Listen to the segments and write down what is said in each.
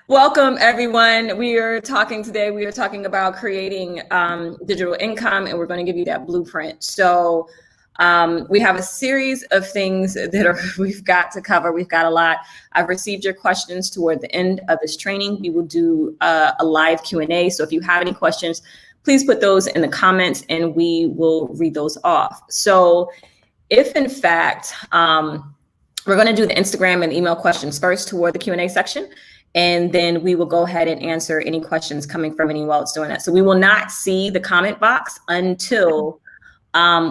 Welcome, everyone. We are talking about creating digital income, and we're going to give you that blueprint. So we have a series of things that we've got to cover. We've got a lot. I've received your questions toward the end of this training. We will do a live Q&A. So if you have any questions, please put those in the comments and we will read those off. So if in fact, we're going to do the Instagram and email questions first toward the Q&A section. And then we will go ahead and answer any questions coming from anyone else doing that. So we will not see the comment box until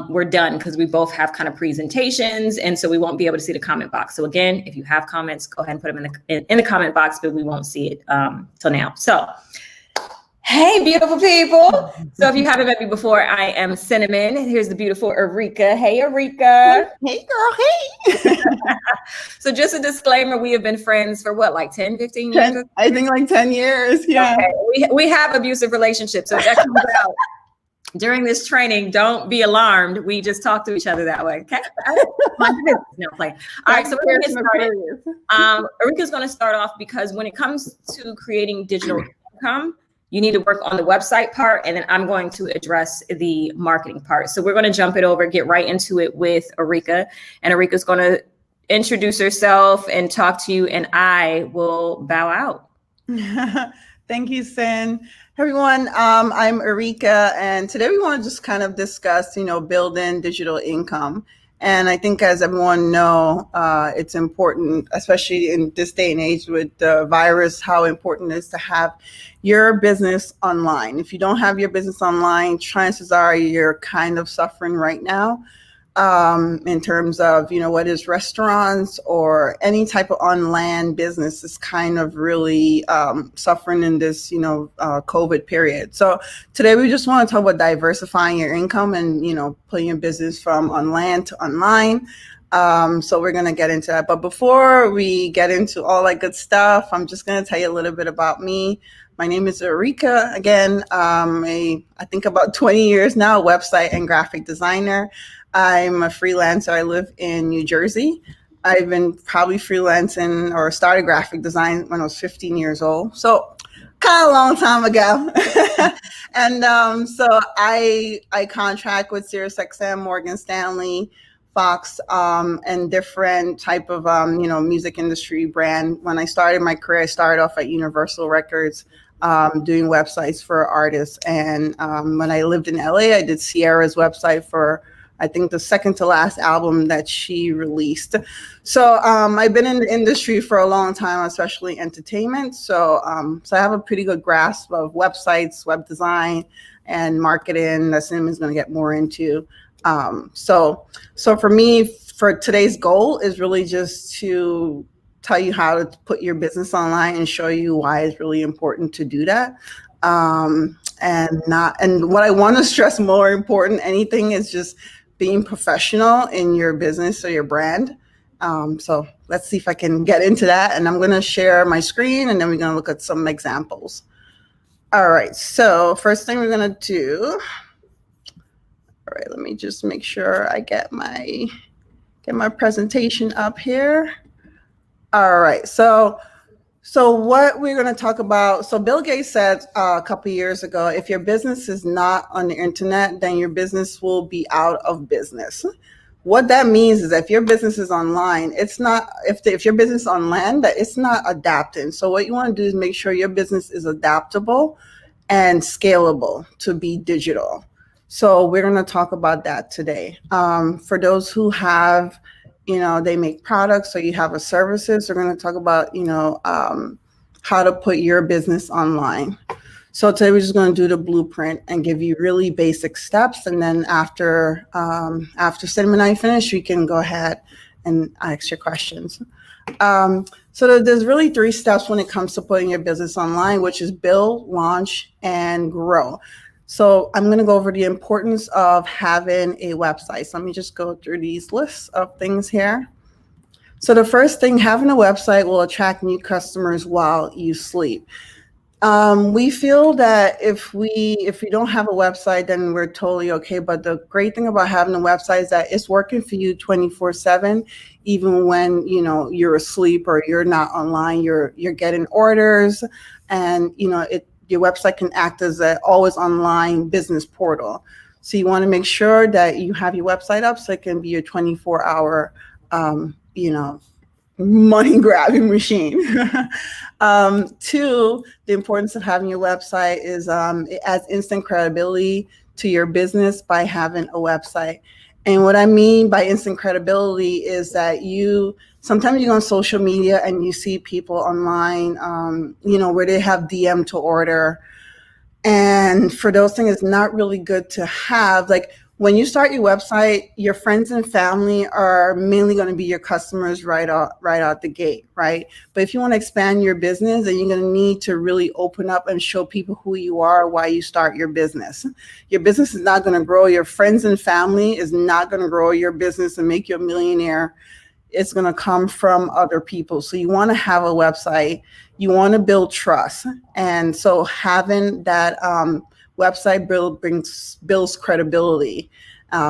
we're done, because we both have kind of presentations. And so we won't be able to see the comment box. So again, if you have comments, go ahead and put them in the comment box, but we won't see it till now. So, hey, beautiful people. So if you haven't met me before, I am Cinnamon. Here's the beautiful Erecia. Hey, Erecia. Hey, girl. Hey. So just a disclaimer, we have been friends for what, like 10, 15 years? I think like 10 years. Yeah. Okay. We have abusive relationships. So that comes out during this training. Don't be alarmed. We just talk to each other that way. Okay. No, play. All right. So we're going to get started. Ereca's going to start off because when it comes to creating digital income, you need to work on the website part, and then I'm going to address the marketing part. So we're going to jump it over, get right into it with Erecia, and Ereca's going to introduce herself and talk to you, and I will bow out. Thank you, Sin. Everyone, I'm Erecia, and today we want to just kind of discuss, building digital income. And I think, as everyone know, it's important, especially in this day and age with the virus, how important it is to have your business online. If you don't have your business online, chances are you're kind of suffering right now. In terms of, what is restaurants or any type of on-land business is kind of really suffering in this, COVID period. So today we just want to talk about diversifying your income and, putting your business from on land to online. So we're going to get into that. But before we get into all that good stuff, I'm just going to tell you a little bit about me. My name is Erecia. Again, I think about 20 years now, website and graphic designer. I'm a freelancer. I live in New Jersey. I've been probably freelancing or started graphic design when I was 15 years old. So kind of a long time ago. And so I contract with SiriusXM, Morgan Stanley, Fox, and different type of, music industry brand. When I started my career, I started off at Universal Records, doing websites for artists. And when I lived in LA, I did Sierra's website for, I think, the second to last album that she released. So I've been in the industry for a long time, especially entertainment. So I have a pretty good grasp of websites, web design, and marketing that Cinnamon's going to get more into. So for me, for today's goal is really just to tell you how to put your business online and show you why it's really important to do that. And what I want to stress more important than anything is just being professional in your business or your brand. So let's see if I can get into that. And I'm going to share my screen, and then we're going to look at some examples. All right. So first thing we're going to do. All right. Let me just make sure I get my presentation up here. All right. So what we're going to talk about, so Bill Gates said a couple of years ago, if your business is not on the internet, then your business will be out of business. What that means is that if your business is online, it's not, if your business is on land, that it's not adapting. So what you want to do is make sure your business is adaptable and scalable to be digital. So we're going to talk about that today. For those who have, they make products, or you have a services, we're going to talk about, how to put your business online. So today we're just going to do the blueprint and give you really basic steps. And then after Cinnamon and I finish, we can go ahead and ask your questions. So there's really 3 steps when it comes to putting your business online, which is build, launch, and grow. So I'm going to go over the importance of having a website. So let me just go through these lists of things here. So the first thing, having a website will attract new customers while you sleep. We feel that if we don't have a website, then we're totally okay. But the great thing about having a website is that it's working for you 24/7, even when you're asleep or you're not online. You're getting orders, and your website can act as an always online business portal. So you want to make sure that you have your website up so it can be your 24-hour, money grabbing machine. Two, the importance of having your website is it adds instant credibility to your business by having a website. And what I mean by instant credibility is that sometimes you go on social media and you see people online, where they have DM to order. And for those things, it's not really good to have. Like, when you start your website, your friends and family are mainly going to be your customers right out the gate, right? But if you want to expand your business, then you're going to need to really open up and show people who you are, why you start your business. Your business is not going to grow. Your friends and family is not going to grow your business and make you a millionaire. It's going to come from other people. So you want to have a website. You want to build trust. And so having that website builds credibility.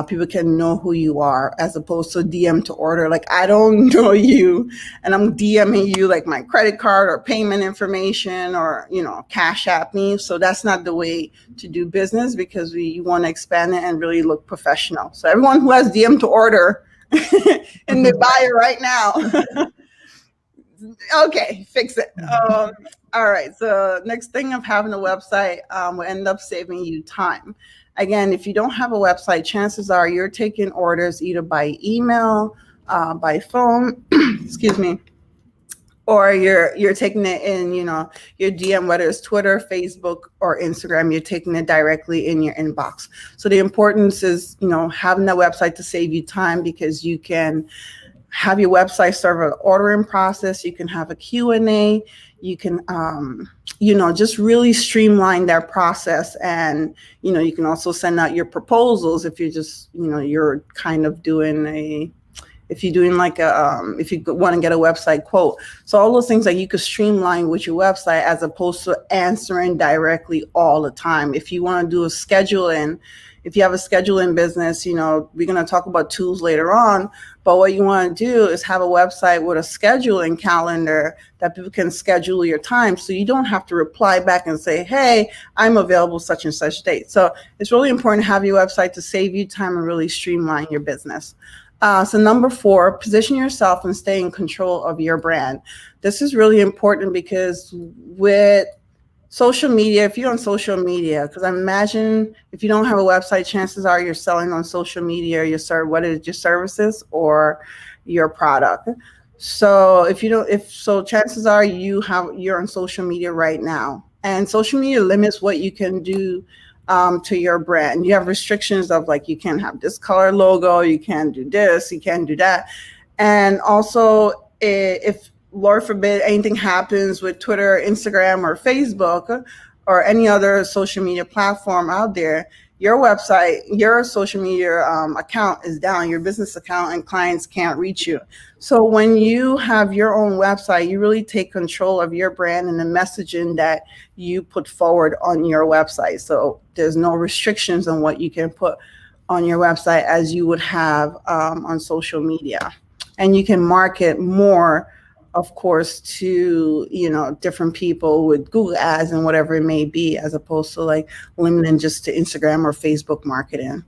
People can know who you are, as opposed to DM to order. Like, I don't know you, and I'm DMing you like my credit card or payment information, or Cash App me. So that's not the way to do business, because you want to expand it and really look professional. So everyone who has DM to order and they buy it right now. Okay, fix it. All right. So next thing of having a website will end up saving you time. Again, if you don't have a website, chances are you're taking orders either by email, by phone, excuse me, or you're taking it in, your DM, whether it's Twitter, Facebook, or Instagram. You're taking it directly in your inbox. So the importance is, having a website to save you time, because you can have your website serve an ordering process. You can have a Q&A. You can, just really streamline that process. And, you can also send out your proposals if you're just, you're kind of doing if you're doing like if you want to get a website quote. So all those things that you could streamline with your website, as opposed to answering directly all the time. If you want to do a scheduling, if you have a scheduling business, we're going to talk about tools later on. But what you want to do is have a website with a scheduling calendar that people can schedule your time, so you don't have to reply back and say, hey, I'm available such and such date. So it's really important to have your website to save you time and really streamline your business. So number 4, position yourself and stay in control of your brand. This is really important, because with social media, if you're on social media, because I imagine if you don't have a website, chances are you're selling on social media, your services or your product. So chances are you're on social media right now, and social media limits what you can do to your brand. You have restrictions of, like, you can't have this color logo, you can't do this, you can't do that. And also, if Lord forbid anything happens with Twitter, Instagram, or Facebook, or any other social media platform out there, your website, your social media account is down, your business account, and clients can't reach you. So when you have your own website, you really take control of your brand and the messaging that you put forward on your website. So there's no restrictions on what you can put on your website as you would have on social media. And you can market more, of course, to, different people with Google ads and whatever it may be, as opposed to like limiting just to Instagram or Facebook marketing.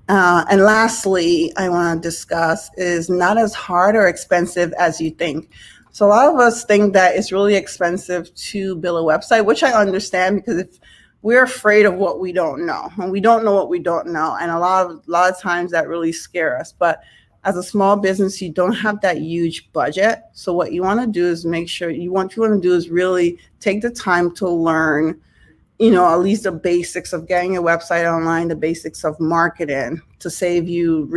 And lastly, I want to discuss is not as hard or expensive as you think. So a lot of us think that it's really expensive to build a website, which I understand, because if we're afraid of what we don't know, and we don't know what we don't know, and a lot of times that really scares us. But as a small business, you don't have that huge budget. So what you want to do is make sure what you want to do is really take the time to learn, at least the basics of getting a website online, the basics of marketing, to save you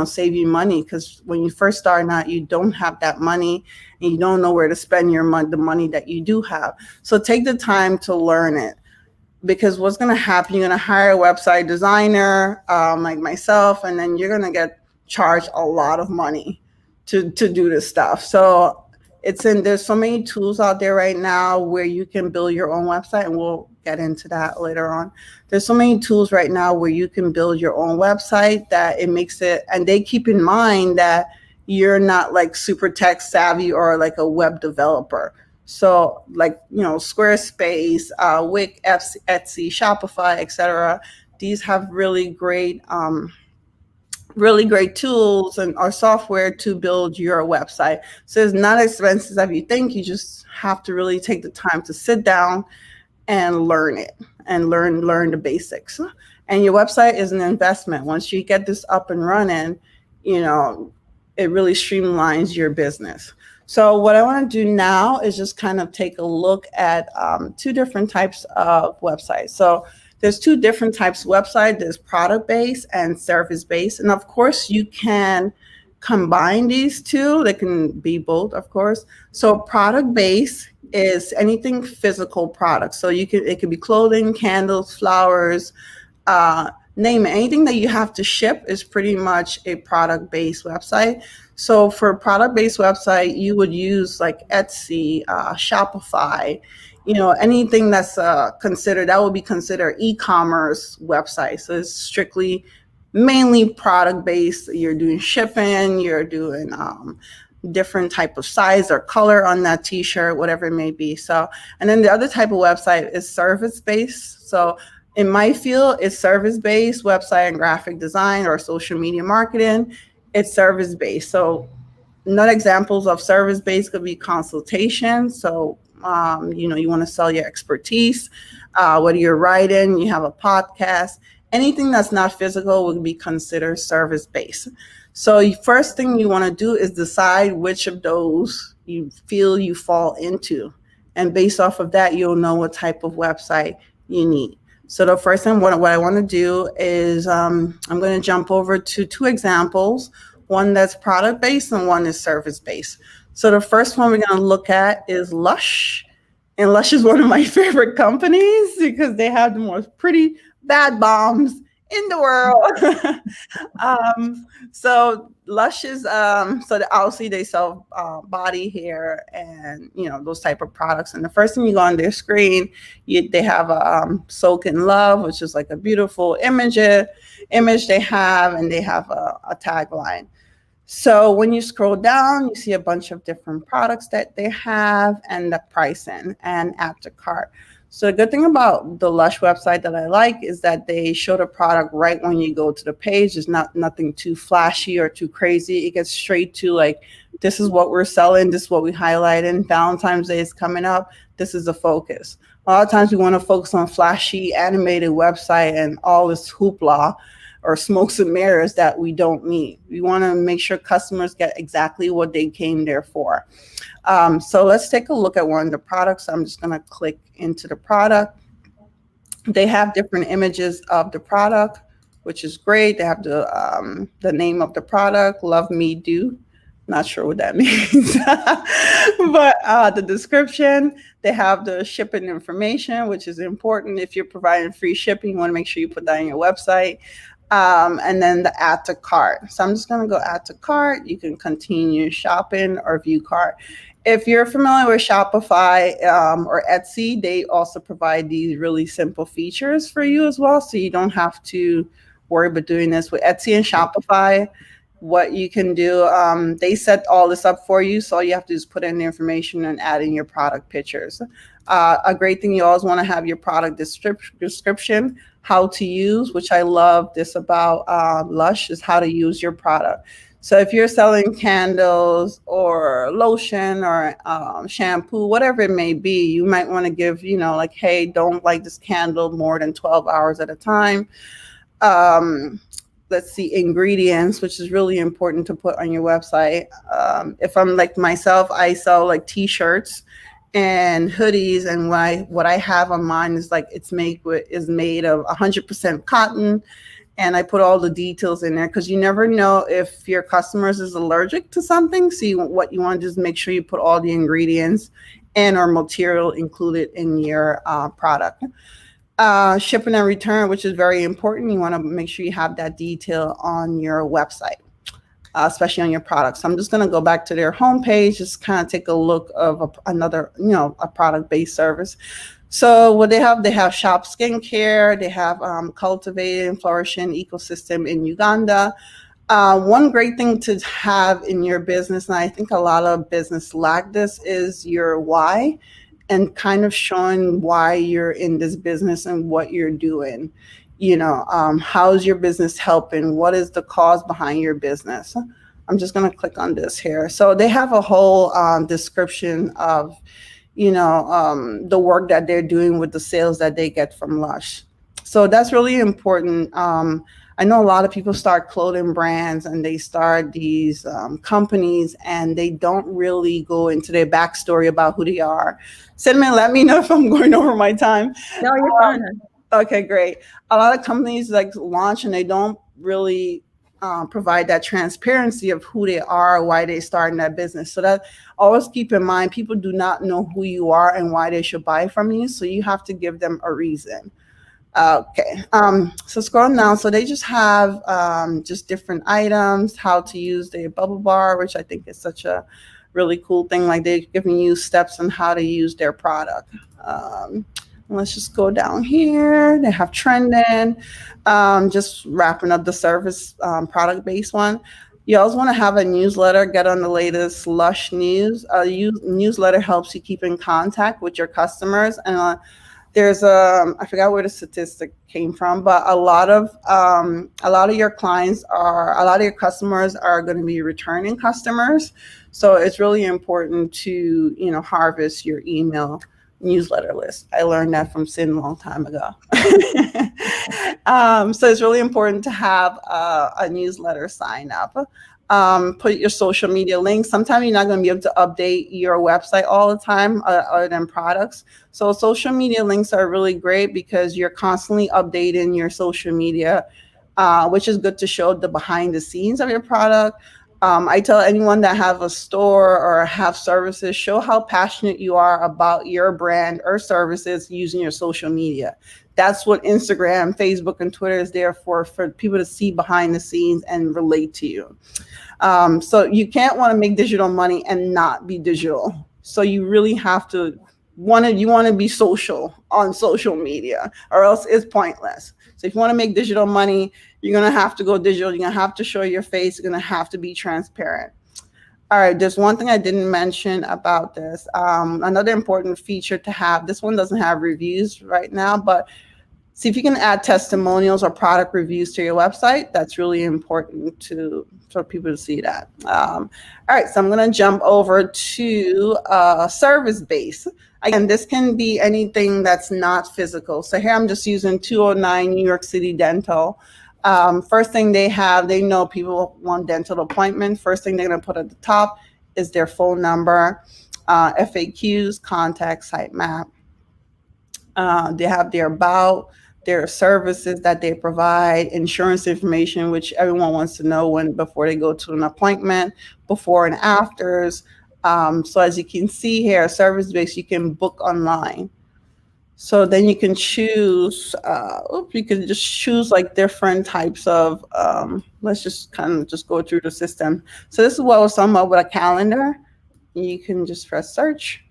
save you money. Because when you first start out, you don't have that money and you don't know where to spend the money that you do have. So take the time to learn it. Because what's going to happen, you're going to hire a website designer like myself, and then you're going to get charged a lot of money to do this stuff. So There's so many tools out there right now where you can build your own website, and we'll get into that later on. There's so many tools right now where you can build your own website that it makes it, and they keep in mind that you're not like super tech savvy or like a web developer. So like, Squarespace, Wix, Etsy, Shopify, etc. These have really great tools and our software to build your website. So it's not as expensive as you think. You just have to really take the time to sit down and learn it and learn the basics. And your website is an investment. Once you get this up and running, it really streamlines your business. So what I want to do now is just kind of take a look at two different types of websites. So there's two different types of website. There's product-based and service-based. And of course, you can combine these two. They can be both, of course. So product-based is anything physical products. So it could be clothing, candles, flowers, name it. Anything that you have to ship is pretty much a product-based website. So for a product-based website, you would use like Etsy, Shopify, anything that's that would be considered e-commerce website. So it's strictly mainly product-based. You're doing shipping, you're doing different type of size or color on that t-shirt, whatever it may be. So, and then the other type of website is service-based. So in my field, it's service-based website and graphic design or social media marketing. It's service-based. So another examples of service-based could be consultation. So, you want to sell your expertise, whether you're writing, you have a podcast, anything that's not physical would be considered service-based. So first thing you want to do is decide which of those you feel you fall into. And based off of that, you'll know what type of website you need. So the first thing, what I want to do is I'm going to jump over to two examples, one that's product-based and one is service-based. So the first one we're going to look at is Lush. And Lush is one of my favorite companies because they have the most pretty bad bombs in the world. So Lush is, so obviously they sell body, hair, and, those type of products. And the first thing you go on their screen, they have a Soak in Love, which is like a beautiful image they have, and they have a tagline. So when you scroll down, you see a bunch of different products that they have and the pricing and add to cart. So the good thing about the Lush website that I like is that they show the product right when you go to the page. It's nothing too flashy or too crazy. It gets straight to like, this is what we're selling. This is what we highlighted. Valentine's Day is coming up. This is the focus. A lot of times we want to focus on flashy animated website and all this hoopla or smokes and mirrors that we don't need. We want to make sure customers get exactly what they came there for. So let's take a look at one of the products. I'm just going to click into the product. They have different images of the product, which is great. They have the name of the product, Love Me Do. Not sure what that means, but the description, they have the shipping information, which is important. If you're providing free shipping, you want to make sure you put that on your website. And then the add to cart. So I'm just going to go add to cart. You can continue shopping or view cart. If you're familiar with Shopify or Etsy, they also provide these really simple features for you as well. So you don't have to worry about doing this with Etsy and Shopify. What you can do, they set all this up for you. So all you have to do is put in the information and add in your product pictures. A great thing, you always want to have your product description, how to use, which I love this about Lush, is how to use your product. So if you're selling candles or lotion or shampoo, whatever it may be, you might want to give, like, hey, don't light this candle more than 12 hours at a time. Let's see, ingredients, which is really important to put on your website. If I'm like myself, I sell like t-shirts and hoodies, and what I have on mine is like is made of 100% cotton, and I put all the details in there because you never know if your customers is allergic to something. So what you want to do is make sure you put all the ingredients and or material included in your product. Shipping and return, which is very important. You want to make sure you have that detail on your website. especially on your products. So I'm just going to go back to their homepage, just kind of take a look of another, a product-based service. So what they have Shop Skincare, they have Cultivated and Flourishing Ecosystem in Uganda. One great thing to have in your business, and I think a lot of business lack this, is your why, and kind of showing why you're in this business and what you're doing. How's your business helping? What is the cause behind your business? I'm just going to click on this here. So they have a whole description of, the work that they're doing with the sales that they get from Lush. So that's really important. I know a lot of people start clothing brands and they start these companies, and they don't really go into their backstory about who they are. Cinnamon, let me know if I'm going over my time. No, you're fine. Okay, great. A lot of companies launch and they don't really provide that transparency of who they are, why they started that business. So that always keep in mind, people do not know who you are and why they should buy from you. So you have to give them a reason. Okay, so scrolling down, so they just have just different items, how to use the bubble bar, which I think is such a really cool thing. Like they're giving you steps on how to use their product. Let's just go down here. They have trending, just wrapping up the service product-based one. You always want to have a newsletter, get on the latest Lush news. Newsletter helps you keep in contact with your customers. And there's I forgot where the statistic came from, but a lot of your customers are going to be returning customers. So it's really important to, harvest your email newsletter list. I learned that from Sin a long time ago. So it's really important to have a newsletter sign up. Put your social media links. Sometimes you're not going to be able to update your website all the time other than products. So social media links are really great because you're constantly updating your social media, which is good to show the behind the scenes of your product. I tell anyone that have a store or have services, show how passionate you are about your brand or services using your social media. That's what Instagram, Facebook, and Twitter is there for people to see behind the scenes and relate to you. So you can't want to make digital money and not be digital. So you really have to want to be social on social media, or else it's pointless. So if you want to make digital money, you're going to have to go digital. You're going to have to show your face. You're going to have to be transparent. All right, there's one thing I didn't mention about this. Another important feature to have, this one doesn't have reviews right now, but see if you can add testimonials or product reviews to your website. That's really important for people to see that. All right, so I'm going to jump over to service base. Again, this can be anything that's not physical. So here I'm just using 209 New York City Dental. First thing they know people want dental appointments. First thing they're going to put at the top is their phone number, FAQs, contact, site map. They have their about, their services that they provide, insurance information, which everyone wants to know before they go to an appointment, before and afters. So as you can see here, service base, you can book online. So then you can choose, you can just choose like different types of, let's just kind of just go through the system. So this is what was summed up with a calendar. You can just press search.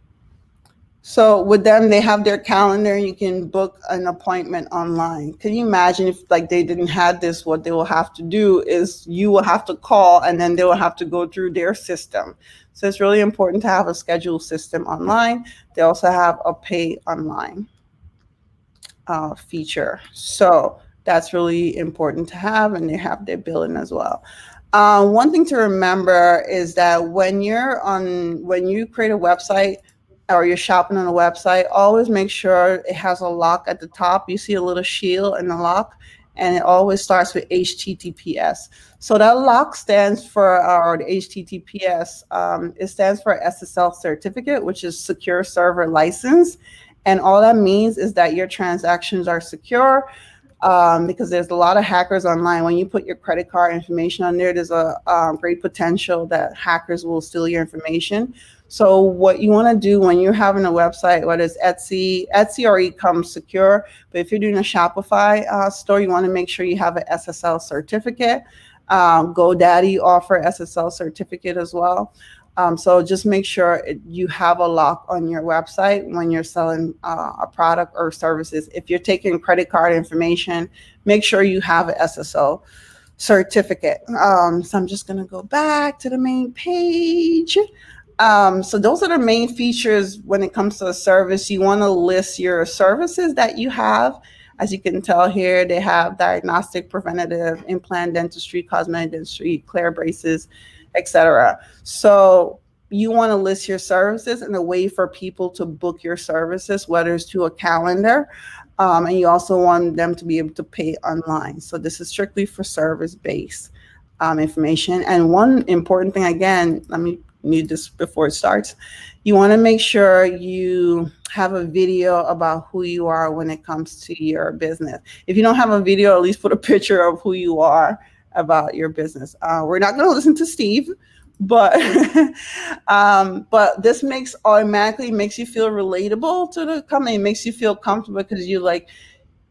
So with them, they have their calendar. You can book an appointment online. Can you imagine if they didn't have this? What they will have to do is you will have to call, and then they will have to go through their system. So it's really important to have a schedule system online. They also have a pay online feature. So that's really important to have, and they have their billing as well. One thing to remember is that when you create a website, or you're shopping on a website, always make sure it has a lock at the top. You see a little shield in the lock, and it always starts with HTTPS. So that lock stands for, or the HTTPS, it stands for SSL certificate, which is secure server license. And all that means is that your transactions are secure, because there's a lot of hackers online. When you put your credit card information on there, there's a great potential that hackers will steal your information. So what you want to do when you're having a website, whether it's Etsy already comes secure, but if you're doing a Shopify store, you want to make sure you have an SSL certificate. GoDaddy offer SSL certificate as well. So just make sure you have a lock on your website when you're selling a product or services. If you're taking credit card information, make sure you have an SSL certificate. So I'm just going to go back to the main page. So those are the main features when it comes to a service. You want to list your services that you have. As you can tell here, they have diagnostic, preventative, implant dentistry, cosmetic dentistry, clear braces, etc. So you want to list your services in a way for people to book your services, whether it's to a calendar, and you also want them to be able to pay online. So this is strictly for service-based information. And one important thing, again, let me mute this before it starts. You want to make sure you have a video about who you are when it comes to your business. If you don't have a video, at least put a picture of who you are about your business. We're not going to listen to Steve, but but this automatically makes you feel relatable to the company. It makes you feel comfortable because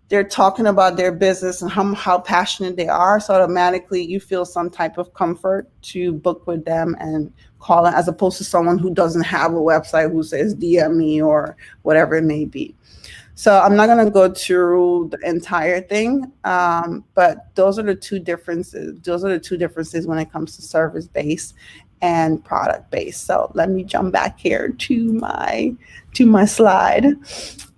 they're talking about their business and how passionate they are. So automatically you feel some type of comfort to book with them and call it, as opposed to someone who doesn't have a website who says DM me or whatever it may be. So I'm not going to go through the entire thing, but those are the two differences. Those are the two differences when it comes to service-based and product-based. So let me jump back here to my slide.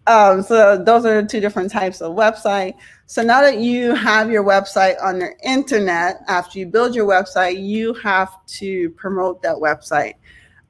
So those are the two different types of website. So now that you have your website on the internet, after you build your website, you have to promote that website.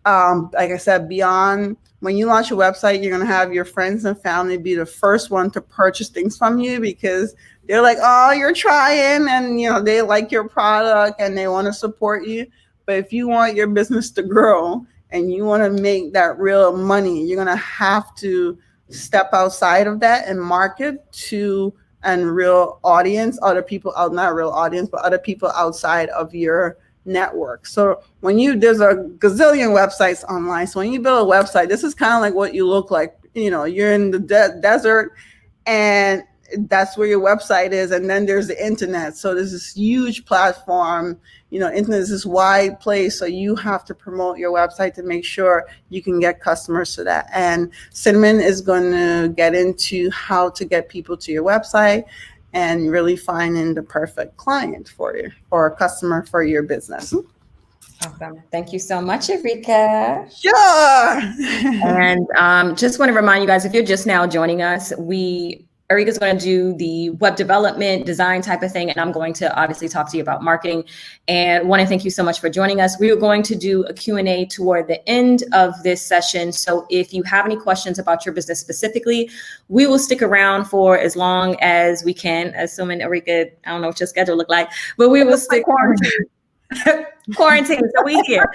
Like I said, beyond when you launch a website, you're going to have your friends and family be the first one to purchase things from you because they're like, oh, you're trying, and they like your product and they want to support you. But if you want your business to grow and you want to make that real money, you're going to have to step outside of that and market to a real audience, other people out, not a real audience, but other people outside of your network. So there's a gazillion websites online. So when you build a website, this is kind of like what you look like. You're in the desert and that's where your website is. And then there's the internet. So there's this huge platform, internet is this wide place. So you have to promote your website to make sure you can get customers to that. And Cinnamon is going to get into how to get people to your website and really finding the perfect client for you or customer for your business. Awesome. Thank you so much, Erecia. Sure. And just want to remind you guys, if you're just now joining us, Erika's going to do the web development, design type of thing, and I'm going to obviously talk to you about marketing. And want to thank you so much for joining us. We are going to do a Q&A toward the end of this session. So if you have any questions about your business specifically, we will stick around for as long as we can, assuming Erika, I don't know what your schedule look like, but we will stick quarantine. So we here.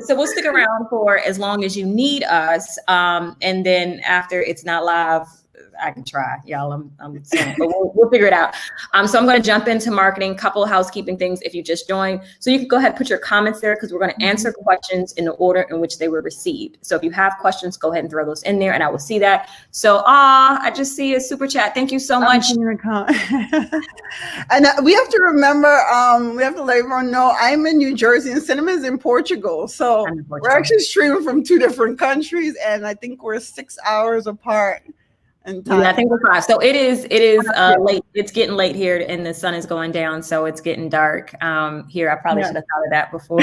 So we'll stick around for as long as you need us. And then after it's not live, I can try, y'all. I'm saying, but we'll figure it out. So I'm going to jump into marketing, couple of housekeeping things if you just joined. So you can go ahead and put your comments there because we're going to answer questions in the order in which they were received. So if you have questions, go ahead and throw those in there and I will see that. So I just see a super chat. Thank you so much. And we have to remember, we have to let everyone know I'm in New Jersey and Cinnamon's in Portugal. So we're actually streaming from two different countries and I think we're 6 hours apart. Yeah, I think we're 5. So it is late. It's getting late here and the sun is going down. So it's getting dark here. I probably should have thought of that before.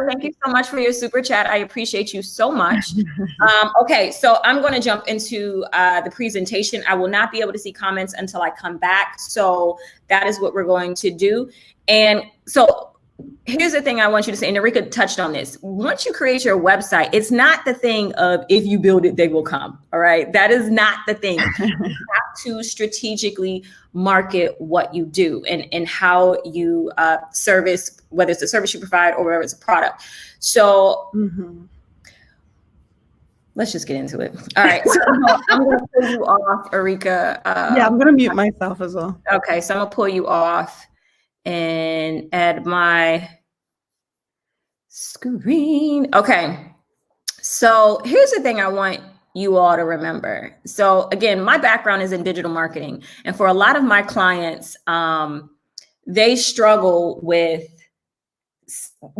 Thank you so much for your super chat. I appreciate you so much. Okay, so I'm going to jump into the presentation. I will not be able to see comments until I come back. So that is what we're going to do. And so here's the thing I want you to say, and Erecia touched on this. Once you create your website, it's not the thing of if you build it, they will come. All right. That is not the thing. You have to strategically market what you do and how you service, whether it's a service you provide or whether it's a product. So let's just get into it. All right. So I'm going to pull you off, Erecia. Yeah, I'm going to mute myself as well. Okay. So I'm going to pull you off and add my screen. Okay. So here's the thing I want you all to remember. So again, my background is in digital marketing. And for a lot of my clients, they struggle with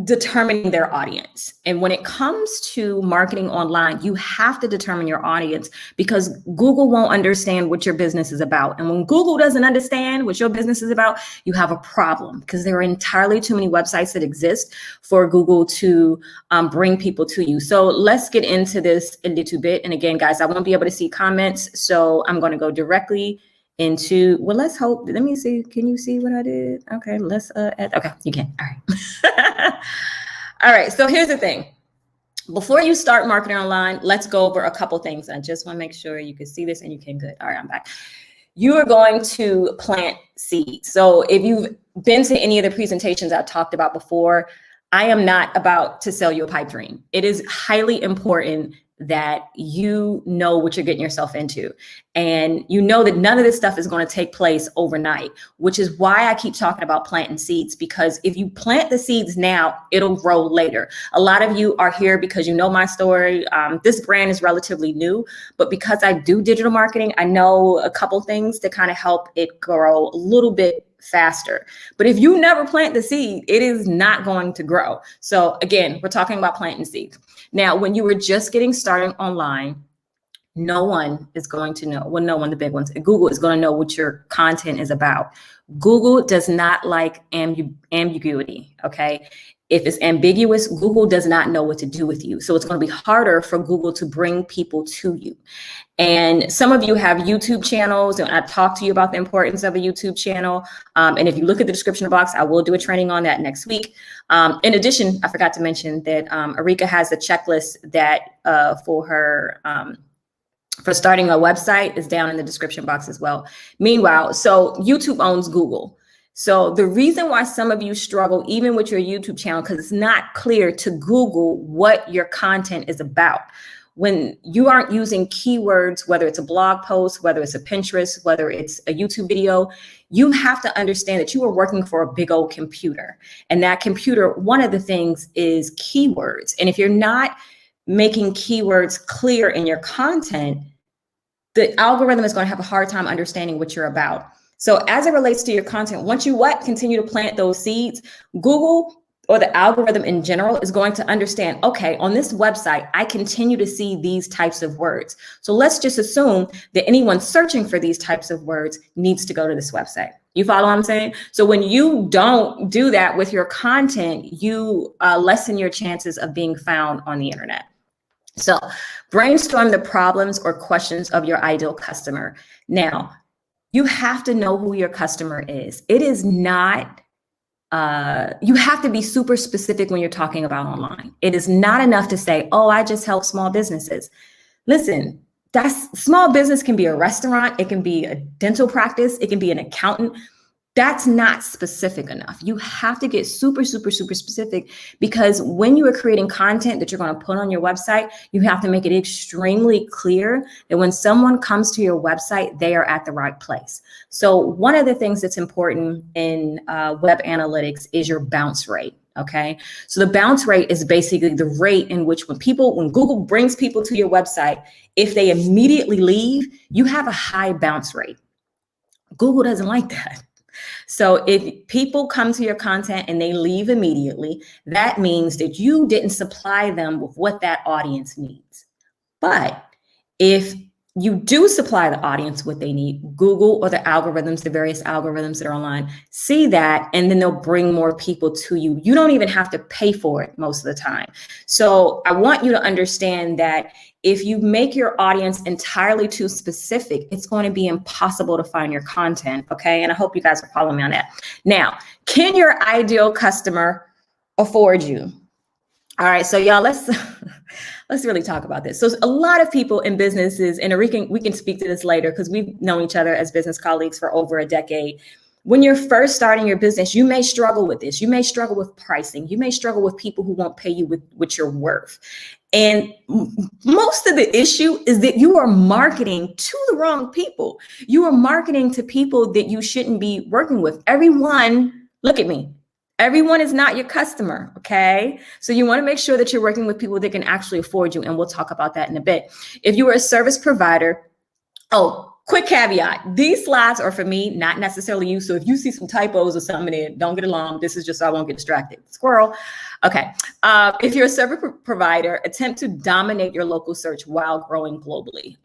determining their audience. And when it comes to marketing online, you have to determine your audience, because Google won't understand what your business is about. And when Google doesn't understand what your business is about, you have a problem, because there are entirely too many websites that exist for Google to bring people to you. So let's get into this a little bit. And again, guys, I won't be able to see comments, so I'm going to go directly into, well, let's hope, let me see, can you see what I did? Okay, let's add, okay, you can, all right. All right, so here's the thing. Before you start marketing online, let's go over a couple things. I just want to make sure you can see this and you can, good. All right, I'm back. You are going to plant seeds. So if you've been to any of the presentations I've talked about before, I am not about to sell you a pipe dream. It is highly important that you know what you're getting yourself into. And you know that none of this stuff is going to take place overnight, which is why I keep talking about planting seeds, because if you plant the seeds now, it'll grow later. A lot of you are here because you know my story. This brand is relatively new, but because I do digital marketing, I know a couple things to kind of help it grow a little bit faster. But if you never plant the seed, it is not going to grow. So again, we're talking about planting seeds. Now, when you were just getting started online, no one is going to know, well, no one, the big ones, Google is going to know what your content is about. Google does not like ambiguity, okay? If it's ambiguous, Google does not know what to do with you. So it's going to be harder for Google to bring people to you. And some of you have YouTube channels, and I've talked to you about the importance of a YouTube channel. And if you look at the description box, I will do a training on that next week. In addition, I forgot to mention that Erecia has a checklist that for her, for starting a website is down in the description box as well. Meanwhile, so YouTube owns Google. So the reason why some of you struggle, even with your YouTube channel, because it's not clear to Google what your content is about. When you aren't using keywords, whether it's a blog post, whether it's a Pinterest, whether it's a YouTube video, you have to understand that you are working for a big old computer. And that computer, one of the things is keywords. And if you're not making keywords clear in your content, the algorithm is going to have a hard time understanding what you're about. So as it relates to your content, once you continue to plant those seeds, Google or the algorithm in general is going to understand, okay, on this website, I continue to see these types of words. So let's just assume that anyone searching for these types of words needs to go to this website. You follow what I'm saying? So when you don't do that with your content, you lessen your chances of being found on the internet. So brainstorm the problems or questions of your ideal customer. Now, you have to know who your customer is. It is not, you have to be super specific when you're talking about online. It is not enough to say, oh, I just help small businesses. Listen, small business can be a restaurant. It can be a dental practice. It can be an accountant. That's not specific enough. You have to get super, super, super specific, because when you are creating content that you're going to put on your website, you have to make it extremely clear that when someone comes to your website, they are at the right place. So one of the things that's important in web analytics is your bounce rate. Okay, so the bounce rate is basically the rate in which when Google brings people to your website, if they immediately leave, you have a high bounce rate. Google doesn't like that. So if people come to your content and they leave immediately, that means that you didn't supply them with what that audience needs. But if you do supply the audience what they need, Google or the algorithms, the various algorithms that are online, see that, and then they'll bring more people to you. You don't even have to pay for it most of the time. So I want you to understand that if you make your audience entirely too specific, it's going to be impossible to find your content, okay? And I hope you guys are following me on that. Now, can your ideal customer afford you? All right, so y'all, let's really talk about this. So a lot of people in businesses, and we can speak to this later because we've known each other as business colleagues for over a decade. When you're first starting your business, you may struggle with this. You may struggle with pricing. You may struggle with people who won't pay you with what you're worth. And most of the issue is that you are marketing to the wrong people. You are marketing to people that you shouldn't be working with. Everyone, look at me. Everyone is not your customer, okay? So you want to make sure that you're working with people that can actually afford you, and we'll talk about that in a bit. If you are a service provider, quick caveat, these slides are for me, not necessarily you. So if you see some typos or something in it, don't get alarmed. This is just so I won't get distracted. Squirrel. Okay. If you're a service provider, attempt to dominate your local search while growing globally.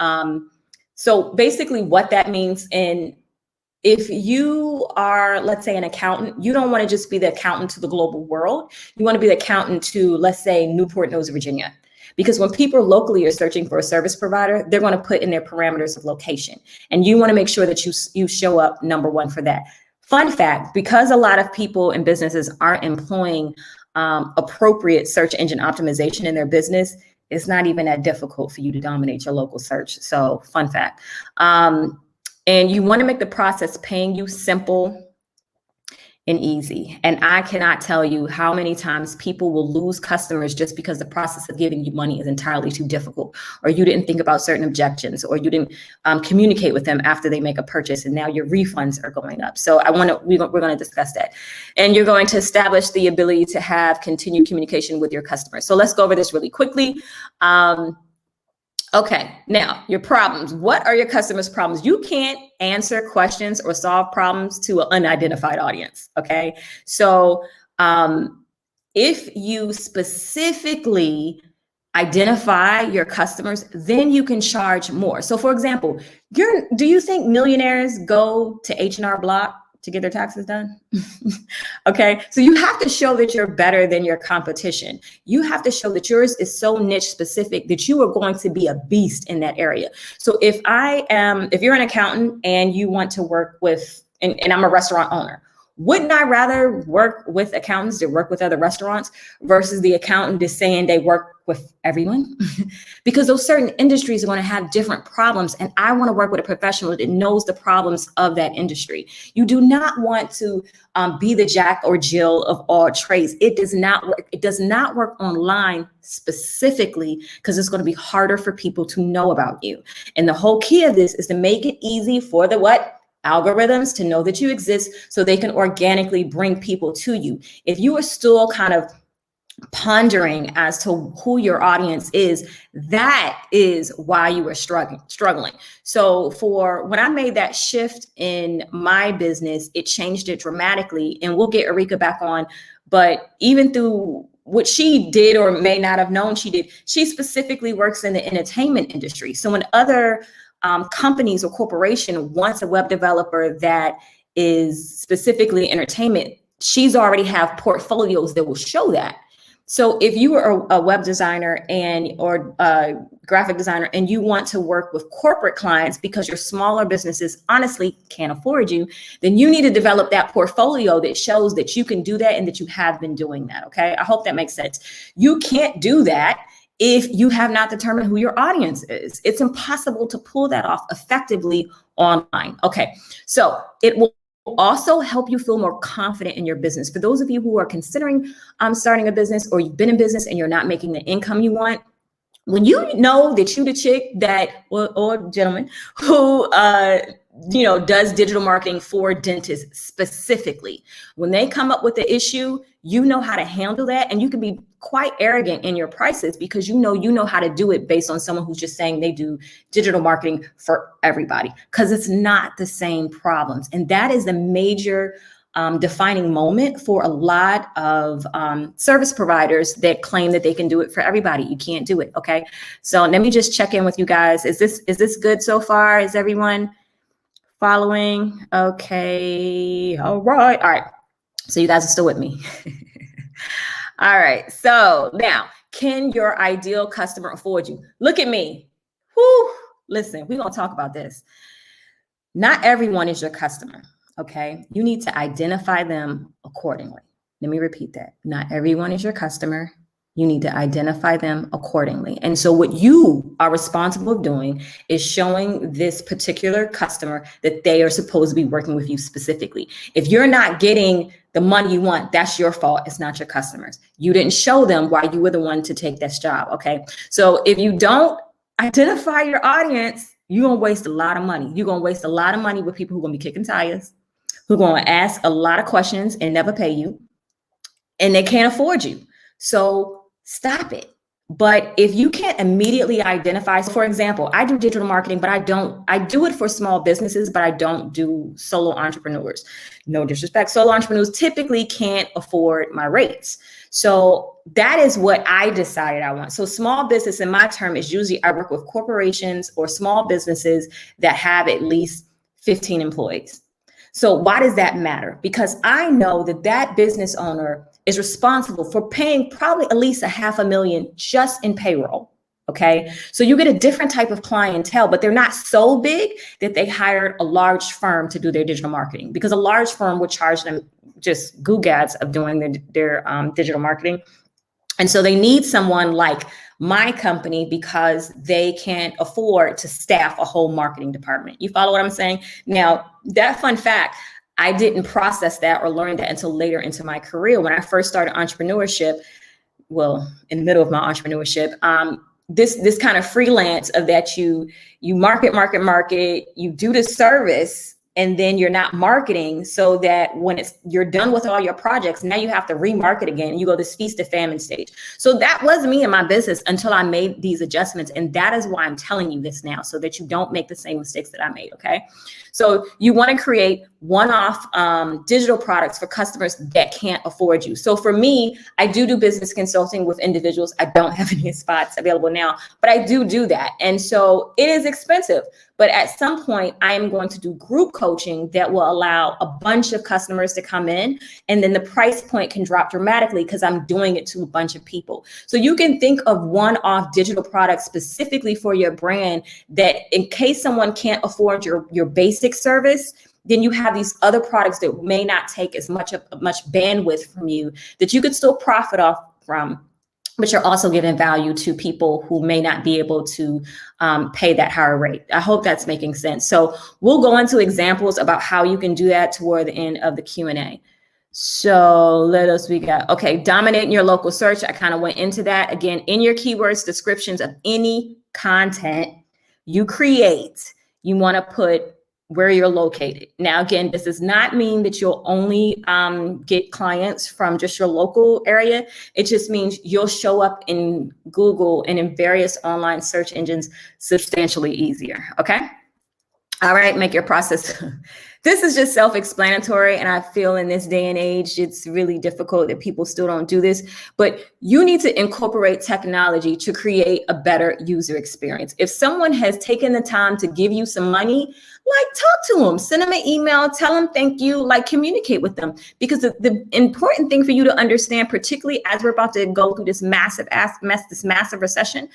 So basically what that means, and if you are, let's say, an accountant, you don't want to just be the accountant to the global world. You want to be the accountant to, let's say, Newport News, Virginia. Because when people locally are searching for a service provider, they're going to put in their parameters of location. And you want to make sure that you show up number one for that. Fun fact, because a lot of people and businesses aren't employing appropriate search engine optimization in their business, it's not even that difficult for you to dominate your local search. So fun fact. And you want to make the process paying you simple and easy. And I cannot tell you how many times people will lose customers just because the process of giving you money is entirely too difficult, or you didn't think about certain objections, or you didn't communicate with them after they make a purchase, and now your refunds are going up. So we're going to discuss that. And you're going to establish the ability to have continued communication with your customers. So let's go over this really quickly. Okay, now your problems. What are your customers' problems? You can't answer questions or solve problems to an unidentified audience, okay? So if you specifically identify your customers, then you can charge more. So for example, do you think millionaires go to H&R Block to get their taxes done? Okay, so you have to show that you're better than your competition. You have to show that yours is so niche specific that you are going to be a beast in that area. So if you're an accountant and you want to work with, and I'm a restaurant owner, wouldn't I rather work with accountants that work with other restaurants versus the accountant just saying they work with everyone? Because those certain industries are going to have different problems. And I want to work with a professional that knows the problems of that industry. You do not want to be the Jack or Jill of all trades. It does not work. It does not work online specifically because it's going to be harder for people to know about you. And the whole key of this is to make it easy for the algorithms to know that you exist so they can organically bring people to you. If you are still kind of pondering as to who your audience is, that is why you are struggling. So when I made that shift in my business, it changed it dramatically. And we'll get Erecia back on. But even through what she did or may not have known she did, she specifically works in the entertainment industry. So when other companies or corporation wants a web developer that is specifically entertainment, she's already have portfolios that will show that. So if you are a web designer or a graphic designer and you want to work with corporate clients because your smaller businesses honestly can't afford you, then you need to develop that portfolio that shows that you can do that and that you have been doing that. Okay, I hope that makes sense. You can't do that if you have not determined who your audience is. It's impossible to pull that off effectively online. Okay, so it will also help you feel more confident in your business. For those of you who are considering starting a business, or you've been in business and you're not making the income you want, when you know that you the chick that, or gentleman who does digital marketing for dentists specifically, when they come up with the issue, you know how to handle that, and you can be quite arrogant in your prices because you know how to do it based on someone who's just saying they do digital marketing for everybody, because it's not the same problems. And that is the major defining moment for a lot of service providers that claim that they can do it for everybody. You can't do it. Okay, so let me just check in with you guys. Is this good so far? Is everyone following? Okay, all right. So you guys are still with me. All right, so now, can your ideal customer afford you? Look at me. Whoo, listen, we're gonna talk about this. Not everyone is your customer, okay? You need to identify them accordingly. Let me repeat that. Not everyone is your customer. You need to identify them accordingly. And so what you are responsible of doing is showing this particular customer that they are supposed to be working with you specifically. If you're not getting the money you want, that's your fault. It's not your customers. You didn't show them why you were the one to take this job, okay? So if you don't identify your audience, you're gonna waste a lot of money. You're gonna waste a lot of money with people who are gonna be kicking tires, who are gonna ask a lot of questions and never pay you, and they can't afford you. So stop it. But if you can't immediately identify, so for example, I do digital marketing, but I do it for small businesses, but I don't do solo entrepreneurs. No disrespect, solo entrepreneurs typically can't afford my rates. So that is what I decided I want. So small business in my term is usually I work with corporations or small businesses that have at least 15 employees. So why does that matter? Because I know that that business owner is responsible for paying probably at least $500,000 just in payroll. Okay. So you get a different type of clientele, but they're not so big that they hired a large firm to do their digital marketing, because a large firm would charge them just googads of doing their digital marketing. And so they need someone like my company because they can't afford to staff a whole marketing department. You follow what I'm saying? Now, that fun fact, I didn't process that or learn that until later into my career. When I first started entrepreneurship, well, in the middle of my entrepreneurship, this kind of freelance of that you market, you do the service, and then you're not marketing, so that when you're done with all your projects, now you have to remarket again. You go this feast to famine stage. So that was me in my business until I made these adjustments. And that is why I'm telling you this now, so that you don't make the same mistakes that I made. Okay. So you want to create one-off digital products for customers that can't afford you. So for me, I do business consulting with individuals. I don't have any spots available now, but I do that. And so it is expensive. But at some point, I am going to do group coaching that will allow a bunch of customers to come in, and then the price point can drop dramatically because I'm doing it to a bunch of people. So you can think of one-off digital products specifically for your brand that in case someone can't afford your basic service, then you have these other products that may not take as much bandwidth from you that you could still profit off from, but you're also giving value to people who may not be able to pay that higher rate. I hope that's making sense. So we'll go into examples about how you can do that toward the end of the Q&A. So dominating your local search. I kind of went into that. Again, in your keywords descriptions of any content you create, you want to put where you're located. Now, again, this does not mean that you'll only get clients from just your local area. It just means you'll show up in Google and in various online search engines substantially easier. Okay. All right. Make your process. This is just self-explanatory. And I feel in this day and age, it's really difficult that people still don't do this, but you need to incorporate technology to create a better user experience. If someone has taken the time to give you some money, talk to them, send them an email, tell them thank you, communicate with them. Because the important thing for you to understand, particularly as we're about to go through this massive recession,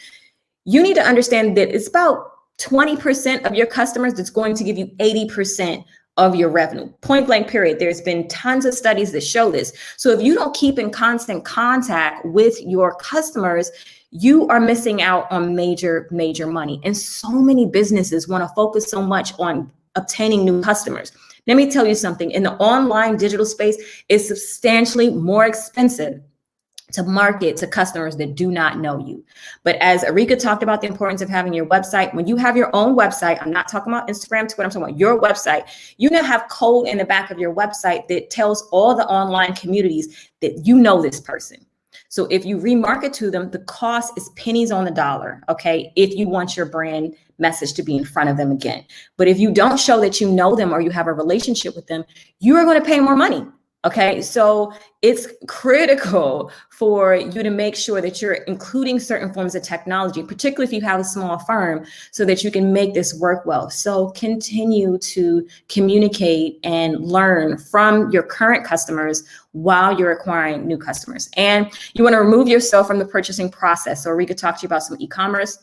you need to understand that it's about 20% of your customers that's going to give you 80% of your revenue. Point blank, period. There's been tons of studies that show this. So if you don't keep in constant contact with your customers, you are missing out on major money. And so many businesses want to focus so much on obtaining new customers. Let me tell you something. In the online digital space, it's substantially more expensive to market to customers that do not know you. But as Erecia talked about the importance of having your website, when you have your own website, I'm not talking about Instagram, Twitter, I'm talking about your website, you now have code in the back of your website that tells all the online communities that you know this person. So if you remarket to them, the cost is pennies on the dollar, okay, if you want your brand message to be in front of them again. But if you don't show that you know them or you have a relationship with them, you are going to pay more money. Okay, so it's critical for you to make sure that you're including certain forms of technology, particularly if you have a small firm, so that you can make this work well. So continue to communicate and learn from your current customers while you're acquiring new customers. And you want to remove yourself from the purchasing process. So Erecia talked to you about some e-commerce.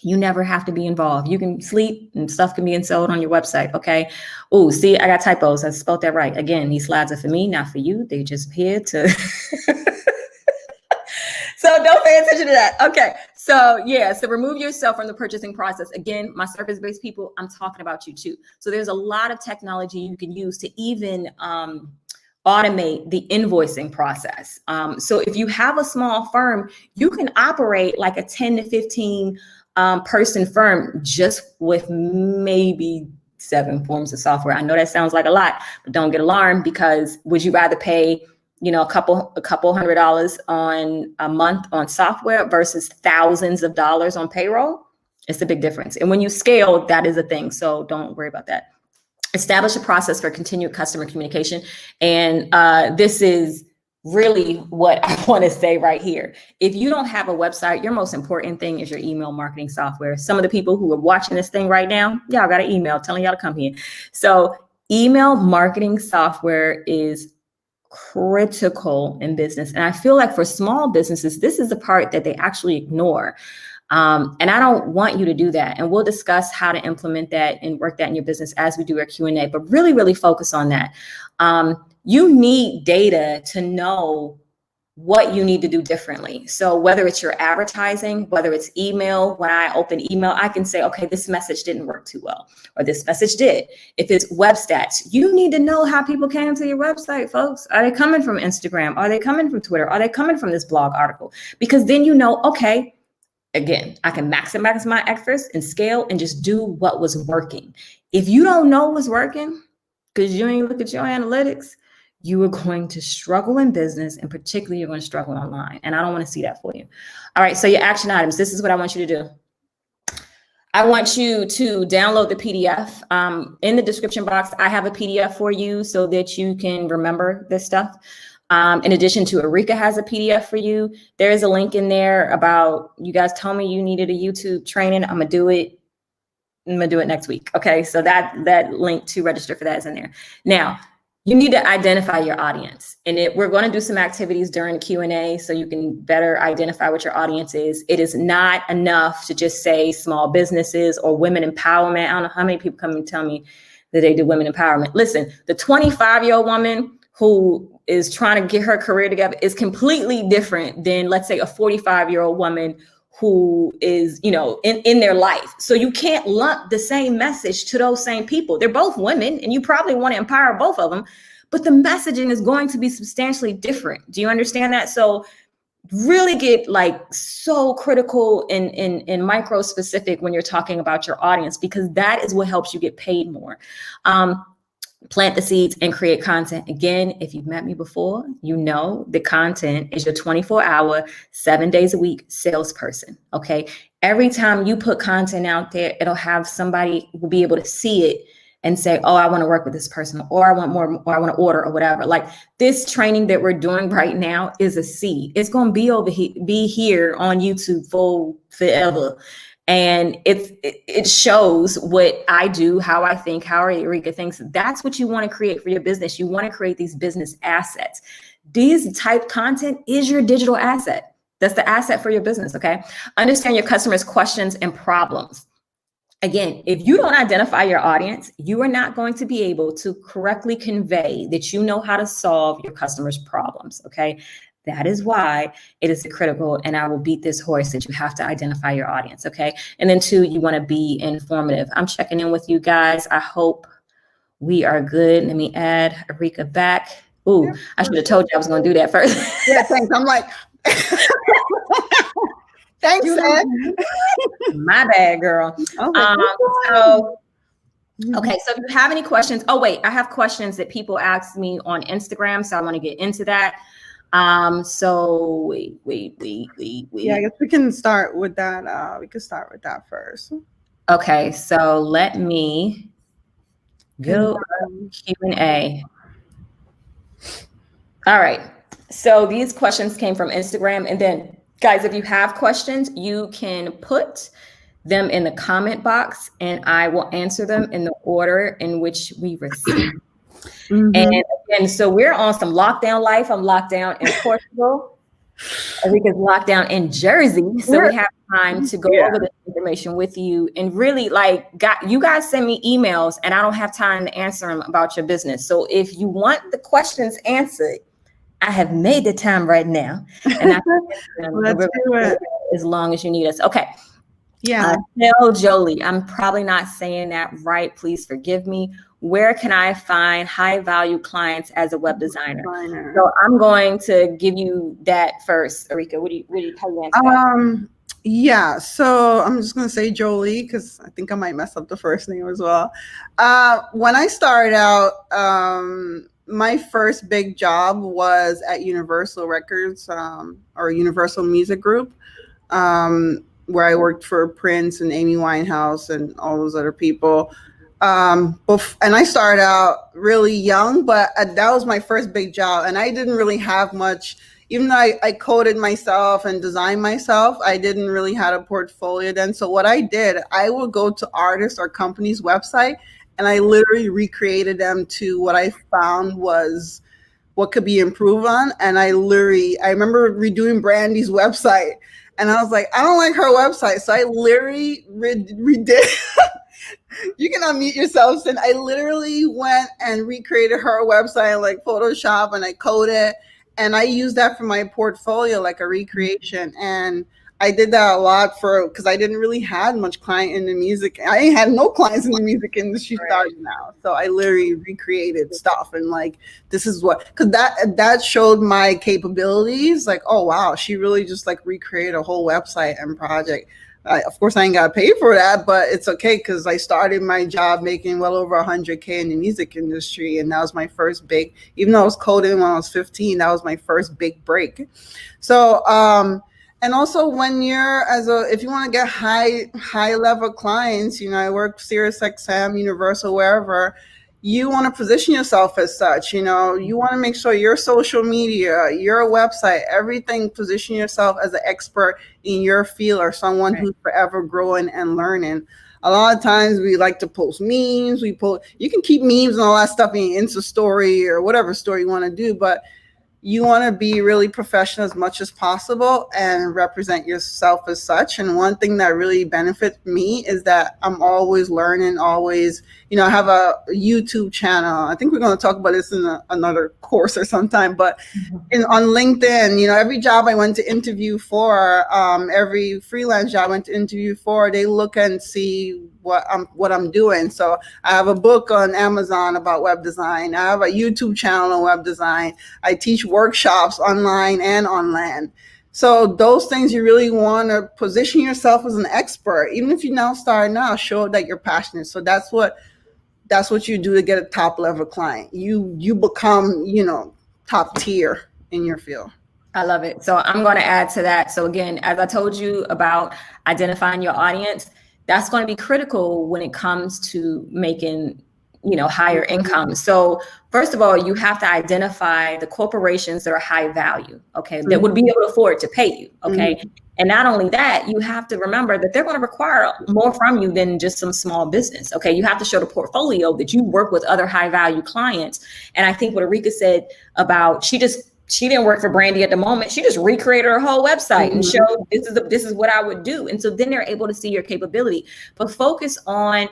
You never have to be involved. You can sleep and stuff can be sold on your website. Okay. Oh, see, I got typos. I spelled that right. Again, these slides are for me, not for you. They just here to. So don't pay attention to that. Okay. So yeah. So remove yourself from the purchasing process. Again, my service-based people, I'm talking about you too. So there's a lot of technology you can use to even automate the invoicing process. So if you have a small firm, you can operate like a 10 to 15 person firm just with maybe 7 forms of software. I know that sounds like a lot, but don't get alarmed, because would you rather pay a couple $100 on a month on software versus thousands of dollars on payroll, it's a big difference. And when you scale, that is a thing. So don't worry about that. Establish a process for continued customer communication. And this is really what I want to say right here. If you don't have a website, your most important thing is your email marketing software. Some of the people who are watching this thing right now, y'all got an email telling y'all to come here. So email marketing software is critical in business. And I feel like for small businesses, this is the part that they actually ignore. And I don't want you to do that. And we'll discuss how to implement that and work that in your business as we do our Q&A, but really, really focus on that. You need data to know what you need to do differently. So whether it's your advertising, whether it's email, when I open email, I can say, okay, this message didn't work too well, or this message did. If it's web stats, you need to know how people came to your website, folks. Are they coming from Instagram? Are they coming from Twitter? Are they coming from this blog article? Because then you know, okay, again, I can maximize my efforts and scale and just do what was working. If you don't know what's working, because you ain't look at your analytics, you are going to struggle in business, and particularly you're going to struggle online. And I don't want to see that for you. All right, so your action items, this is what I want you to do. I want you to download the PDF. In the description box, I have a PDF for you so that you can remember this stuff. In addition to Erecia has a PDF for you. There is a link in there about, you guys told me you needed a YouTube training. I'm gonna do it next week. Okay, so that link to register for that is in there. Now, you need to identify your audience, and we're going to do some activities during the Q&A so you can better identify what your audience is. It is not enough to just say small businesses or women empowerment. I don't know how many people come and tell me that they do women empowerment. Listen, the 25-year-old woman who is trying to get her career together is completely different than, let's say, a 45-year-old woman who is, in their life. So you can't lump the same message to those same people. They're both women, and you probably want to empower both of them, but the messaging is going to be substantially different. Do you understand that? So really get so critical and micro specific when you're talking about your audience, because that is what helps you get paid more. Plant the seeds and create content. Again, if you've met me before, you know the content is your 24-hour, 7 days a week salesperson. Okay. Every time you put content out there, it'll have somebody will be able to see it and say, oh, I want to work with this person, or I want more, or I want to order, or whatever. Like this training that we're doing right now is a seed. It's going to be here on YouTube for forever. And it shows what I do, how I think, how Erecia thinks. That's what you want to create for your business. You want to create these business assets. These type content is your digital asset. That's the asset for your business, okay? Understand your customers' questions and problems. Again, if you don't identify your audience, you are not going to be able to correctly convey that you know how to solve your customers' problems, okay? That is why it is critical, and I will beat this horse, that you have to identify your audience, okay? And then 2, you want to be informative. I'm checking in with you guys. I hope we are good. Let me add Erecia back. Ooh, I should have told you I was going to do that first. Yeah, thanks. I'm like, thanks, Ed. My bad, girl. Okay, so if you have any questions, oh wait, I have questions that people ask me on Instagram, so I want to get into that. So wait. Yeah, I guess we can start with that. We can start with that first. Okay, so let me go Q&A. All right, so these questions came from Instagram, and then guys, if you have questions, you can put them in the comment box and I will answer them in the order in which we receive. And again, so we're on some lockdown life. I'm locked down in Portugal. Ereca's locked down in Jersey. So we have time to go over this information with you, and really you guys send me emails and I don't have time to answer them about your business. So if you want the questions answered, I have made the time right now. And I can do it as long as you need us. Okay. Yeah. Tell Jolie, I'm probably not saying that right. Please forgive me. Where can I find high value clients as a web designer? So I'm going to give you that first. Erecia, how do you answer that? Yeah, so I'm just going to say Jolie, because I think I might mess up the first name as well. When I started out, my first big job was at Universal Records, or Universal Music Group, where I worked for Prince and Amy Winehouse and all those other people. And I started out really young, but that was my first big job. And I didn't really have much, even though I coded myself and designed myself, I didn't really have a portfolio then. So what I did, I would go to artists or companies' website and I literally recreated them to what I found was what could be improved on. And I remember redoing Brandy's website and I was like, I don't like her website. So I literally redid. You can unmute yourselves. And I literally went and recreated her website, like Photoshop, and I coded. And I used that for my portfolio, like a recreation. And I did that a lot because I didn't really have much client in the music. I ain't had no clients in the music industry starting now. So I literally recreated stuff and like, this is what, because that showed my capabilities. Like, oh, wow, she really just like recreated a whole website and project. Of course, I ain't got paid for that, but it's okay because I started my job making well over 100K in the music industry. And that was my first big, even though I was coding when I was 15, that was my first big break. So, and also when if you want to get high level clients, I work Sirius XM, Universal, wherever, you want to position yourself as such. You want to make sure your social media, your website, everything, position yourself as an expert in your field or someone who's forever growing and learning. A lot of times we like to post memes. You can keep memes and all that stuff in your Insta story or whatever story you want to do, but you want to be really professional as much as possible and represent yourself as such. And one thing that really benefits me is that I'm always learning, always, I have a YouTube channel. I think we're going to talk about this in another course or sometime, but on LinkedIn, every job I went to interview for, every freelance job I went to interview for, they look and see what I'm doing. So I have a book on Amazon about web design. I have a YouTube channel on web design. I teach workshops online and on land. So those things, you really want to position yourself as an expert. Even if you now start now, show that you're passionate. So that's what you do to get a top level client. You become, top tier in your field. I love it. So I'm going to add to that. So again, as I told you about identifying your audience, that's going to be critical when it comes to making, higher income. So first of all, you have to identify the corporations that are high value, okay, that would be able to afford to pay you, okay? And not only that, you have to remember that they're going to require more from you than just some small business, okay? You have to show the portfolio that you work with other high value clients. And I think what Erecia said about, she didn't work for Brandy at the moment. She just recreated her whole website and showed this is what I would do. And so then they're able to see your capability. But focus on,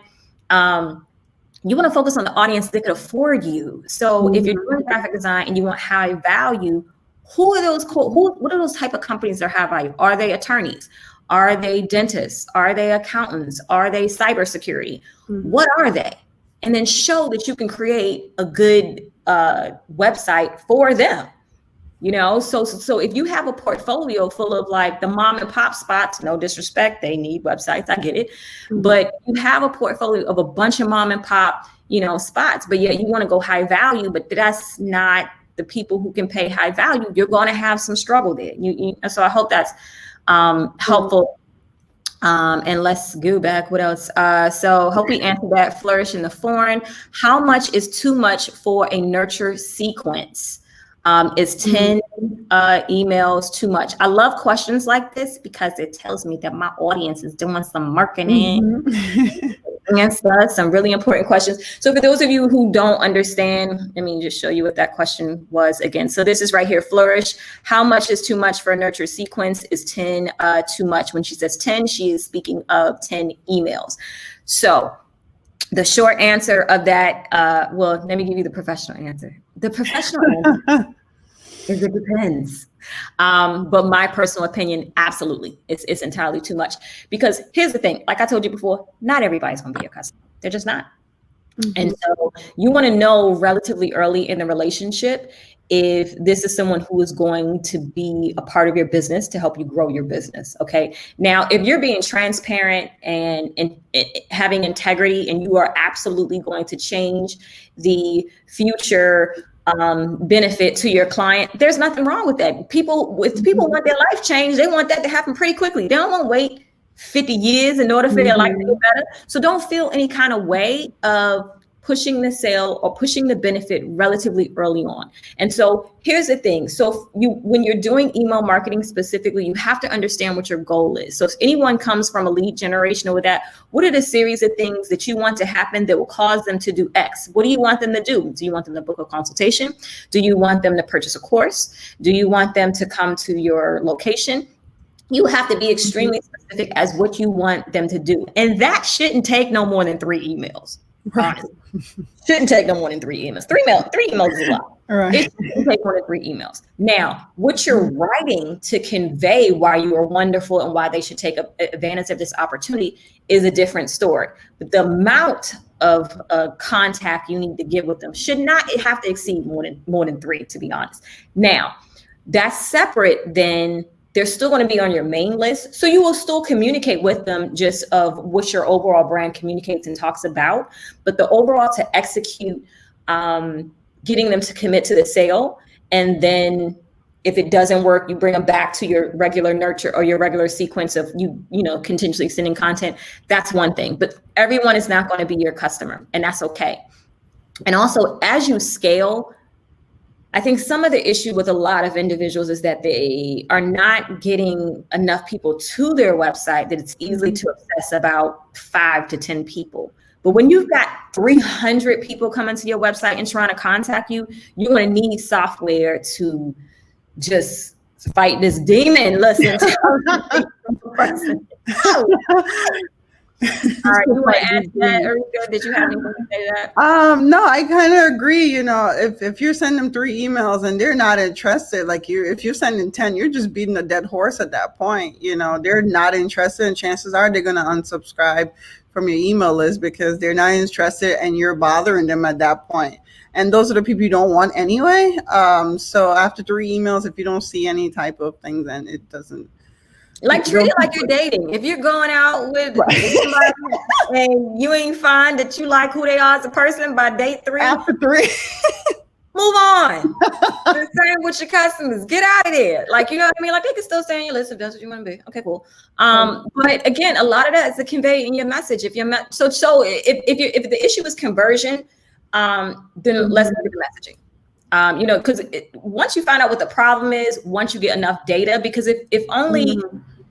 you want to focus on the audience that could afford you. So if you're doing graphic design and you want high value, what are those type of companies that are high value? Are they attorneys? Are they dentists? Are they accountants? Are they cybersecurity? What are they? And then show that you can create a good website for them. So if you have a portfolio full of like the mom and pop spots, no disrespect, they need websites, I get it. But you have a portfolio of a bunch of mom and pop, spots, but yet you want to go high value, but that's not the people who can pay high value. You're going to have some struggle there. So I hope that's helpful. And let's go back. What else? So hope we answered that. Flourish in the foreign. How much is too much for a nurture sequence? Is 10 emails too much? I love questions like this because it tells me that my audience is doing some marketing. Answer some really important questions. So for those of you who don't understand, let me just show you what that question was again. So this is right here, Flourish. How much is too much for a nurture sequence? Is 10 too much? When she says 10, she is speaking of 10 emails. So the short answer of that, well, let me give you the professional answer. The professional answer is it depends. But my personal opinion, absolutely, it's entirely too much. Because here's the thing, like I told you before, not everybody's going to be your customer. They're just not. And so you want to know relatively early in the relationship if this is someone who is going to be a part of your business to help you grow your business. Okay. Now, if you're being transparent and having integrity and you are absolutely going to change the future benefit to your client, there's nothing wrong with that. People want their life changed, they want that to happen pretty quickly. They don't want to wait 50 years in order for their life to get better. So don't feel any kind of way of pushing the sale or pushing the benefit relatively early on. And so here's the thing. So when you're doing email marketing specifically, you have to understand what your goal is. So if anyone comes from a lead generation or with that, what are the series of things that you want to happen that will cause them to do X? What do you want them to do? Do you want them to book a consultation? Do you want them to purchase a course? Do you want them to come to your location? You have to be extremely specific as what you want them to do. And that shouldn't take no more than 3 emails. Honestly. Shouldn't take no more than 3 emails. 3 emails is a lot. Right. It shouldn't take more than 3 emails. Now, what you're writing to convey why you are wonderful and why they should take advantage of this opportunity is a different story. But the amount of contact you need to give with them should not have to exceed more than 3, to be honest. Now, that's separate than they're still going to be on your main list. So you will still communicate with them just of what your overall brand communicates and talks about. But the overall to execute, getting them to commit to the sale. And then if it doesn't work, you bring them back to your regular nurture or your regular sequence of continuously sending content. That's one thing. But everyone is not going to be your customer, and that's okay. And also, as you scale, I think some of the issue with a lot of individuals is that they are not getting enough people to their website, that it's easy to obsess about 5 to 10 people. But when you've got 300 people coming to your website and trying to contact you, you're going to need software to just fight this demon. Listen. All right, you want to add to that, Erecia? Did you have anything to say to that? No, I kind of agree. If you're sending them 3 emails and they're not interested, if you're sending 10, you're just beating a dead horse at that point. They're not interested, and chances are they're going to unsubscribe from your email list because they're not interested and you're bothering them at that point. And those are the people you don't want anyway. So after 3 emails, if you don't see any type of thing, then it doesn't. Treat it like you're dating. If you're going out with somebody and you ain't find that you like who they are as a person by date 3, after 3, move on. The same with your customers. Get out of there. You know what I mean? They can still stay on your list if that's what you want to be. Okay, cool. But again, a lot of that is to convey in your message. If if the issue is conversion, then let's look at the messaging. Because once you find out what the problem is, once you get enough data, because if only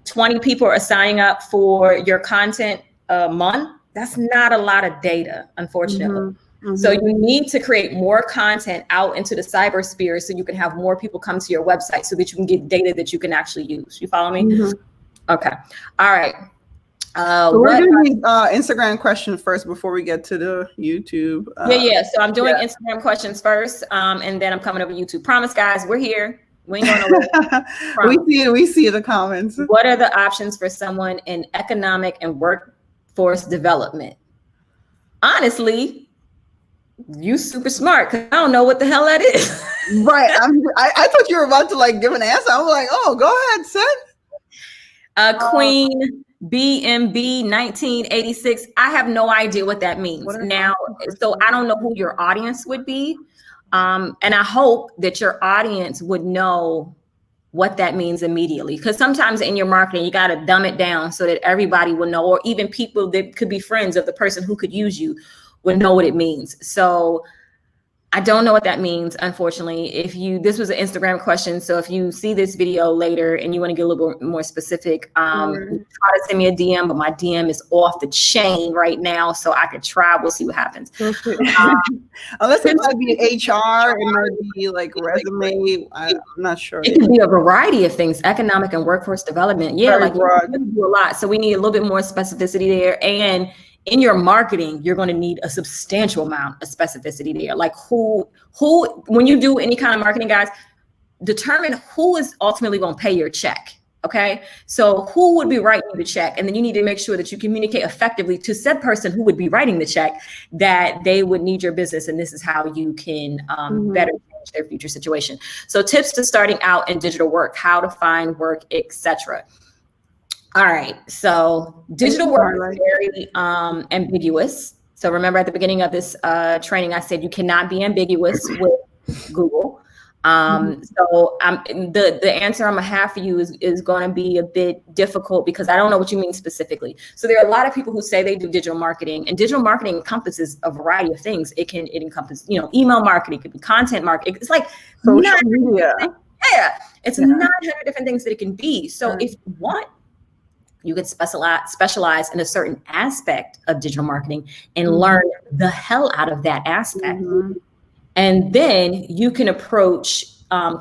20 people are signing up for your content a month, that's not a lot of data, unfortunately. So you need to create more content out into the cybersphere so you can have more people come to your website so that you can get data that you can actually use. You follow me? Okay. All right. So we're doing Instagram questions first before we get to the YouTube. So I'm doing Instagram questions first, and then I'm coming over YouTube. Promise, guys, we're here. We ain't going nowhere. We see the comments. What are the options for someone in economic and workforce development? Honestly, you super smart because I don't know what the hell that is. Right. I thought you were about to give an answer. I'm like, oh, go ahead, Sid. Queen BMB 1986. I have no idea what that means now. So I don't know who your audience would be. And I hope that your audience would know what that means immediately. Because sometimes in your marketing, you got to dumb it down so that everybody will know, or even people that could be friends of the person who could use you would know what it means. So I don't know what that means, unfortunately. This was an Instagram question, so if you see this video later and you want to get a little bit more specific, try to send me a DM, but my DM is off the chain right now, so I could try. We'll see what happens. Unless it might be HR, it might be resume. I'm not sure. It could be a variety of things, economic and workforce development. Yeah, we do a lot, so we need a little bit more specificity there. And in your marketing, you're going to need a substantial amount of specificity there. Who, when you do any kind of marketing, guys, determine who is ultimately going to pay your check. Okay. So who would be writing the check? And then you need to make sure that you communicate effectively to said person who would be writing the check that they would need your business. And this is how you can better change their future situation. So tips to starting out in digital work, how to find work, etc. All right, so digital work is very ambiguous. So remember at the beginning of this training, I said you cannot be ambiguous with Google. So the answer I'm gonna have for you is going to be a bit difficult because I don't know what you mean specifically. So there are a lot of people who say they do digital marketing, and digital marketing encompasses a variety of things. It encompasses, email marketing, it could be content marketing. It's like social media. Yeah, it's 900 different things that it can be. So if you want, you can specialize in a certain aspect of digital marketing and learn the hell out of that aspect. And then you can approach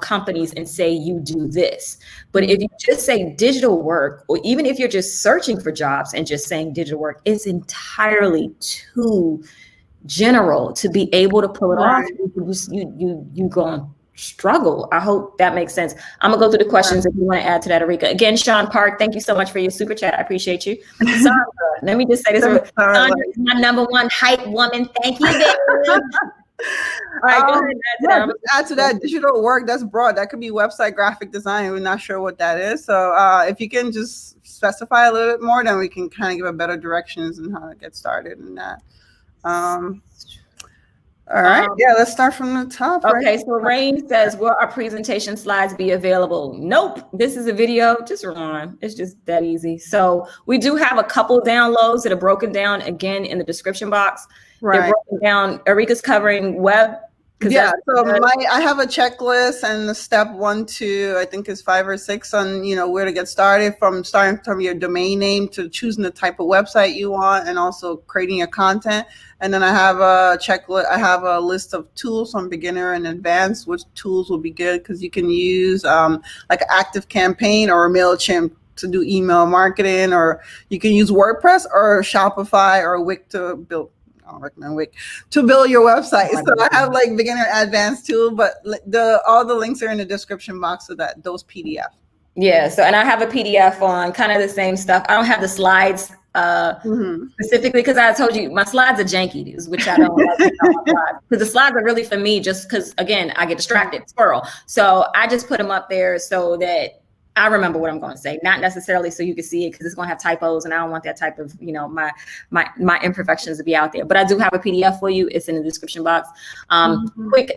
companies and say, you do this. But if you just say digital work, or even if you're just searching for jobs and just saying digital work, it's entirely too general to be able to pull it off. You going to struggle. I hope that makes sense. I'm gonna go through the questions if you want to add to that, Erecia. Again, Sean Park, thank you so much for your super chat. I appreciate you. Sandra, let me just say this. Sandra is my number one hype woman. Thank you, babe. All right, go ahead. Add to that, digital work, that's broad. That could be website graphic design. We're not sure what that is. So if you can just specify a little bit more, then we can kind of give a better directions on how to get started in that. All right. Let's start from the top. Okay, so Rain says, will our presentation slides be available? Nope. This is a video. Just rewind. It's just that easy. So we do have a couple downloads that are broken down again in the description box. They're broken down. Erika's covering web. Yeah, so I have a checklist, and the step 1, 2, I think is 5 or 6 on, where to get started, from starting from your domain name to choosing the type of website you want, and also creating your content. And then I have a checklist. I have a list of tools from beginner and advanced, which tools will be good, because you can use like Active Campaign or MailChimp to do email marketing, or you can use WordPress or Shopify or Wix to build. I don't recommend Wix to build your website. So I have like beginner, advanced tool, but all the links are in the description box of those PDF. Yeah. So, and I have a PDF on kind of the same stuff. I don't have the slides specifically because I told you my slides are janky, which I don't like because the slides are really for me, just because again I get distracted, squirrel. So I just put them up there so that I remember what I'm going to say, not necessarily so you can see it because it's going to have typos, and I don't want that type of, my imperfections to be out there. But I do have a PDF for you. It's in the description box.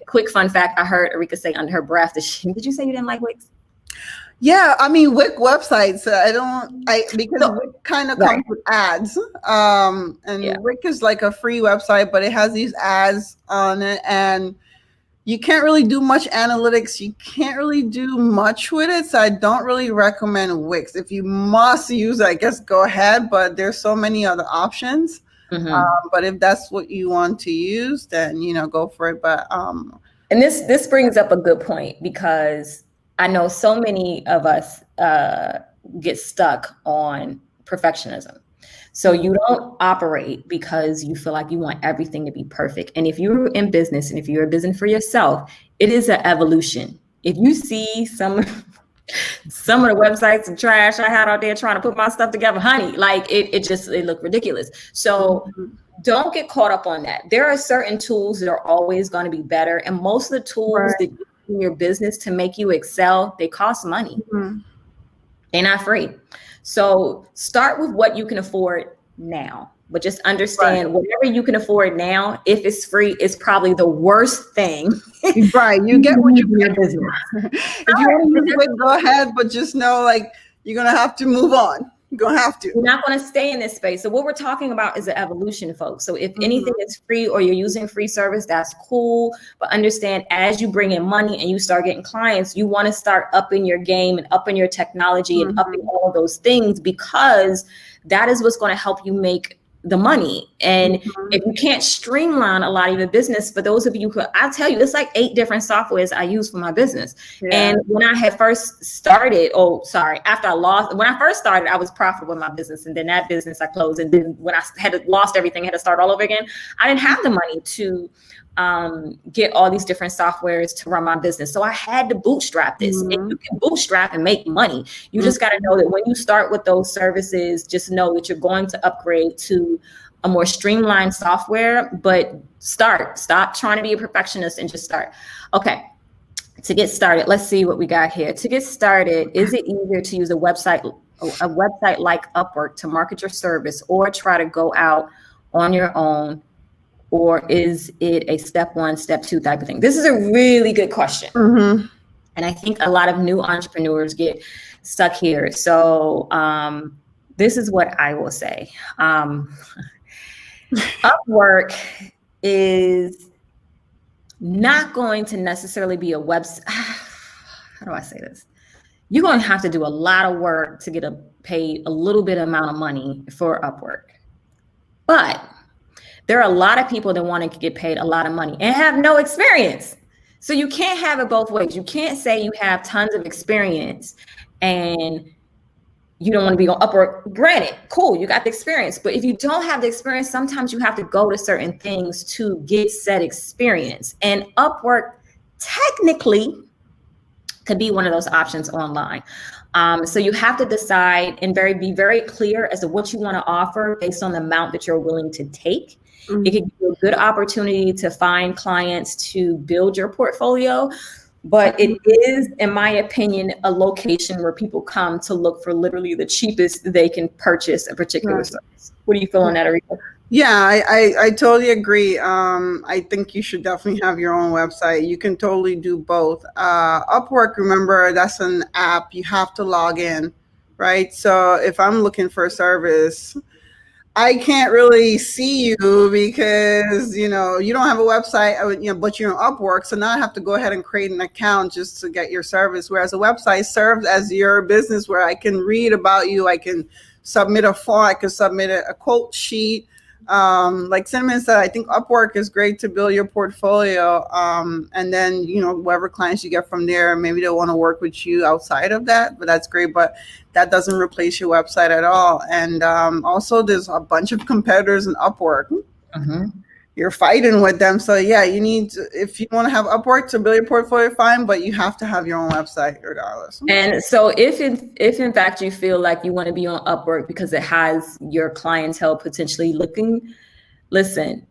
Quick fun fact. I heard Erecia say under her breath, did you say you didn't like Wix? Yeah, I mean, Wix websites, because Wix kind of comes with ads. Wix is like a free website, but it has these ads on it, and you can't really do much analytics. You can't really do much with it. So I don't really recommend Wix. If you must use it, I guess go ahead, but there's so many other options. But if that's what you want to use, then, go for it. But and this brings up a good point, because I know so many of us get stuck on perfectionism. So you don't operate because you feel like you want everything to be perfect. And if you're in business, and if you're a business for yourself, it is an evolution. If you see some of the websites and trash I had out there trying to put my stuff together, honey, like it looked ridiculous. So don't get caught up on that. There are certain tools that are always going to be better. And most of the tools that you use in your business to make you excel, they cost money. They're not free. So start with what you can afford now, but just understand whatever you can afford now, if it's free, it's probably the worst thing. You get what you get. If you want to use it, go ahead, but just know, like, you're going to have to move on. You're going to have to. You're not going to stay in this space. So what we're talking about is an evolution, folks. So if anything is free, or you're using free service, that's cool. But understand, as you bring in money and you start getting clients, you want to start upping your game and upping your technology and upping all of those things, because that is what's going to help you make the money. And if you can't streamline a lot of your business, for those of you who, I'll tell you, it's like 8 different softwares I use for my business. And when I had first started, after when I first started, I was profitable in my business. And then that business I closed. And then when I had lost everything, I had to start all over again. I didn't have the money to get all these different softwares to run my business. So I had to bootstrap this. And you can bootstrap and make money. You just got to know that when you start with those services, just know that you're going to upgrade to a more streamlined software, but stop trying to be a perfectionist and just start. Okay. To get started, let's see what we got here. To get started, is it easier to use a website like Upwork to market your service, or try to go out on your own or is it a step one, step two type of thing? This is a really good question. Mm-hmm. And I think a lot of new entrepreneurs get stuck here. So this is what I will say. Upwork is not going to necessarily be a website. How do I say this? You're going to have to do a lot of work to get paid a little bit amount of money for Upwork. But there are a lot of people that want to get paid a lot of money and have no experience. So you can't have it both ways. You can't say you have tons of experience and you don't want to be on Upwork. Granted, cool, you got the experience. But if you don't have the experience, sometimes you have to go to certain things to get said experience. And Upwork technically could be one of those options online. So you have to decide and be very clear as to what you want to offer based on the amount that you're willing to take. Mm-hmm. It can be a good opportunity to find clients to build your portfolio, but it is, in my opinion, a location where people come to look for literally the cheapest they can purchase a particular service. What do you feel on that, Erecia? Yeah, I totally agree. I think you should definitely have your own website. You can totally do both. Upwork, remember, that's an app. You have to log in, right? So if I'm looking for a service, I can't really see you because, you don't have a website, but you're on Upwork. So now I have to go ahead and create an account just to get your service. Whereas a website serves as your business where I can read about you. I can submit a form. I can submit a quote sheet. Like Cinnamon said, I think Upwork is great to build your portfolio. And then, whatever clients you get from there, maybe they'll want to work with you outside of that, but that's great. But that doesn't replace your website at all. And also there's a bunch of competitors in Upwork. Mm-hmm. You're fighting with them. So yeah, you need to, if you want to have Upwork to build your portfolio, fine, but you have to have your own website regardless. And so if in fact you feel like you want to be on Upwork because it has your clientele potentially looking, listen,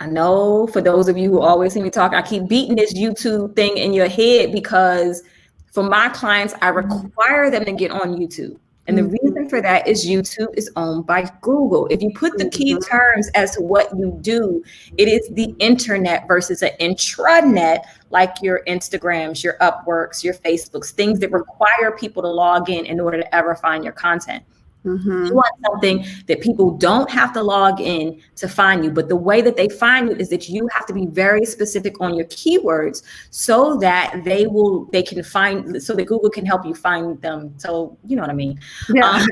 I know for those of you who always hear me talk, I keep beating this YouTube thing in your head because for my clients, I require them to get on YouTube. And the reason for that is YouTube is owned by Google. If you put the key terms as to what you do, it is the internet versus an intranet, like your Instagrams, your Upworks, your Facebooks, things that require people to log in order to ever find your content. Mm-hmm. You want something that people don't have to log in to find you, but the way that they find you is that you have to be very specific on your keywords so that they can find, so that Google can help you find them. So you know what I mean? Yeah.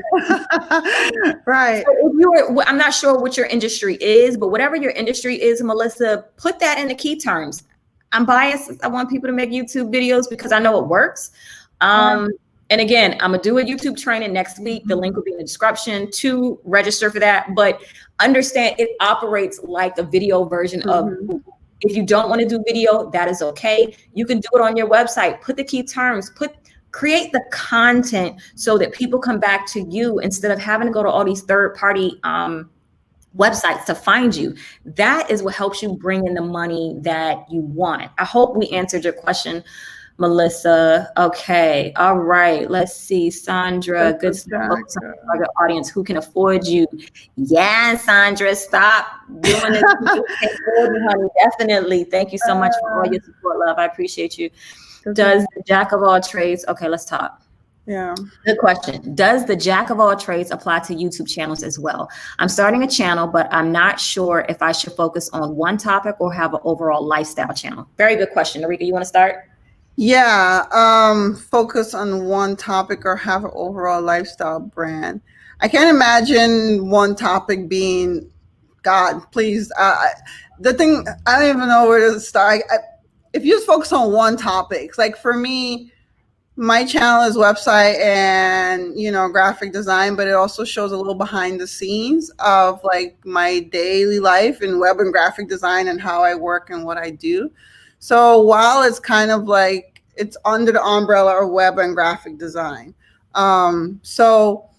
Right. So I'm not sure what your industry is, but whatever your industry is, Melissa, put that in the key terms. I'm biased. I want people to make YouTube videos because I know it works. And again, I'm going to do a YouTube training next week. The link will be in the description to register for that. But understand it operates like a video version of Google. If you don't want to do video, that is okay. You can do it on your website. Put the key terms. Create the content so that people come back to you instead of having to go to all these third-party websites to find you. That is what helps you bring in the money that you want. I hope we answered your question, Melissa. Okay. All right. Let's see. Sandra, good stuff. Target audience who can afford you. Yeah, Sandra, stop doing this. Honey. Definitely. Thank you so much for all your support, love. I appreciate you. Does the jack of all trades? Okay, let's talk. Yeah. Good question. Does the jack of all trades apply to YouTube channels as well? I'm starting a channel, but I'm not sure if I should focus on one topic or have an overall lifestyle channel. Very good question. Erecia, you want to start? Yeah, focus on one topic or have an overall lifestyle brand. I can't imagine one topic being, God, please. The thing, I don't even know where to start. If you just focus on one topic, like for me, my channel is website and, graphic design, but it also shows a little behind the scenes of like my daily life in web and graphic design and how I work and what I do. So while it's kind of like it's under the umbrella of web and graphic design. So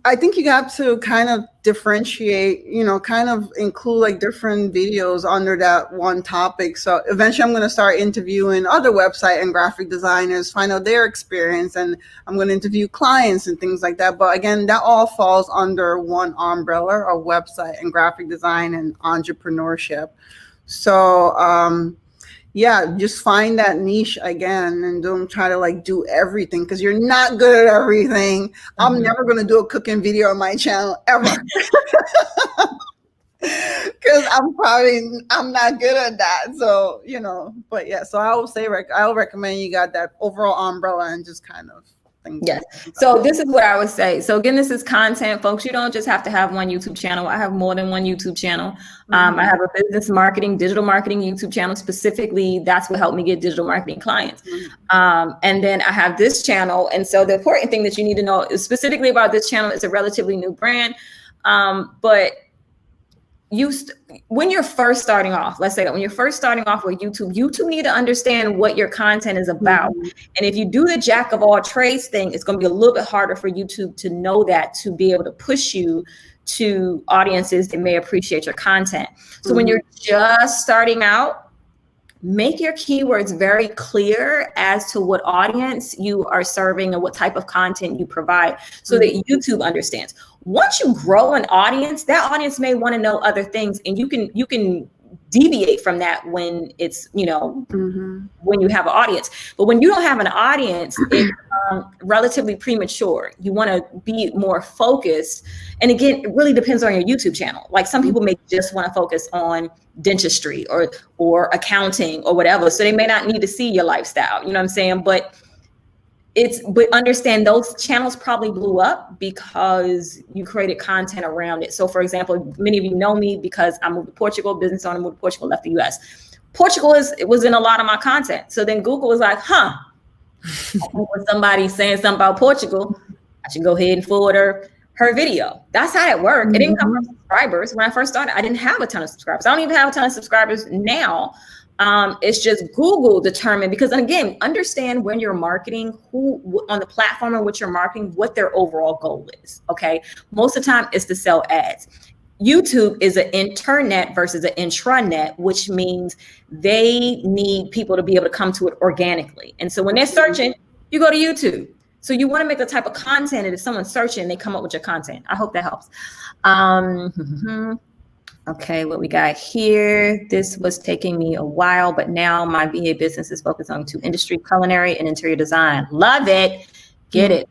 I think you have to kind of differentiate, kind of include like different videos under that one topic. So eventually I'm going to start interviewing other website and graphic designers, find out their experience, and I'm going to interview clients and things like that. But again, that all falls under one umbrella of website and graphic design and entrepreneurship. So, yeah, just find that niche again and don't try to like do everything because you're not good at everything. I'm never going to do a cooking video on my channel ever because I'm not good at that. So, but yeah, so I will say, I'll recommend you got that overall umbrella and just kind of Yes. So this is what I would say. So again, this is content, folks. You don't just have to have one YouTube channel. I have more than one YouTube channel. I have a business marketing, digital marketing YouTube channel. Specifically, that's what helped me get digital marketing clients. And then I have this channel. And so the important thing that you need to know is specifically about this channel, it's a relatively new brand. But when you're first starting off, let's say that when you're first starting off with YouTube need to understand what your content is about. And if you do the jack of all trades thing, it's going to be a little bit harder for YouTube to know that, to be able to push you to audiences that may appreciate your content. So when you're just starting out, make your keywords very clear as to what audience you are serving and what type of content you provide so that YouTube understands. Once you grow an audience, that audience may want to know other things, and you can deviate from that when it's, when you have an audience. But when you don't have an audience, it's relatively premature. You want to be more focused. And again, it really depends on your YouTube channel. Like some people may just want to focus on dentistry or accounting or whatever. So they may not need to see your lifestyle. You know what I'm saying? But understand those channels probably blew up because you created content around it. So for example, many of you know me because I moved to Portugal, business owner, moved to Portugal, left the US. Portugal was in a lot of my content. So then Google was like, when somebody's saying something about Portugal, I should go ahead and forward her video. That's how it worked. It didn't come from subscribers. When I first started, I didn't have a ton of subscribers. I don't even have a ton of subscribers now. It's just Google determined, because again, understand when you're marketing, who on the platform in which you're marketing, what their overall goal is. Okay. Most of the time it's to sell ads. YouTube is an internet versus an intranet, which means they need people to be able to come to it organically. And so when they're searching, you go to YouTube. So you want to make the type of content that if someone's searching, they come up with your content. I hope that helps. Okay, what we got here. This was taking me a while, but now my VA business is focused on two industry, culinary and interior design. Love it. Get it.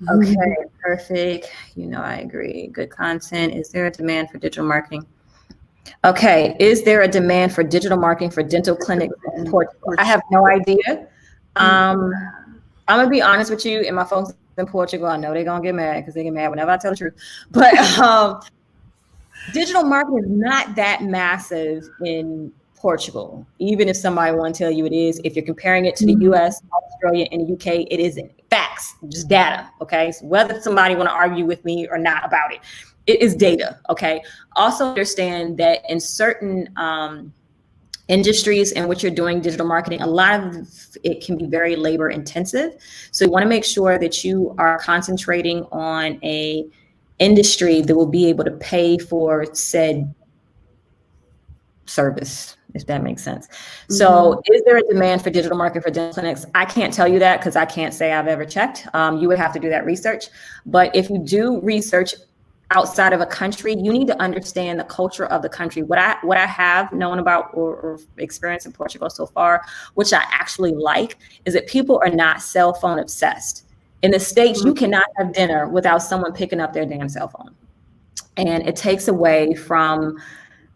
Okay, perfect. I agree. Good content. Is there a demand for digital marketing? Okay, is there a demand for digital marketing for dental clinics in Portugal? I have no idea. I'm going to be honest with you, and my folks in Portugal, I know they're going to get mad because they get mad whenever I tell the truth. But digital marketing is not that massive in Portugal, even if somebody want to tell you it is. If you're comparing it to the US, Australia, and the UK, it isn't. Facts, just data, okay? So whether somebody want to argue with me or not about it, it is data, okay? Also understand that in certain industries in which you're doing digital marketing, a lot of it can be very labor intensive. So you want to make sure that you are concentrating on a industry that will be able to pay for said service, if that makes sense. So is there a demand for digital marketing for dental clinics? I can't tell you that because I can't say I've ever checked. You would have to do that research. But if you do research outside of a country, you need to understand the culture of the country. What I have known about or experienced in Portugal so far, which I actually like, is that people are not cell phone obsessed. In the States, you cannot have dinner without someone picking up their damn cell phone. And it takes away from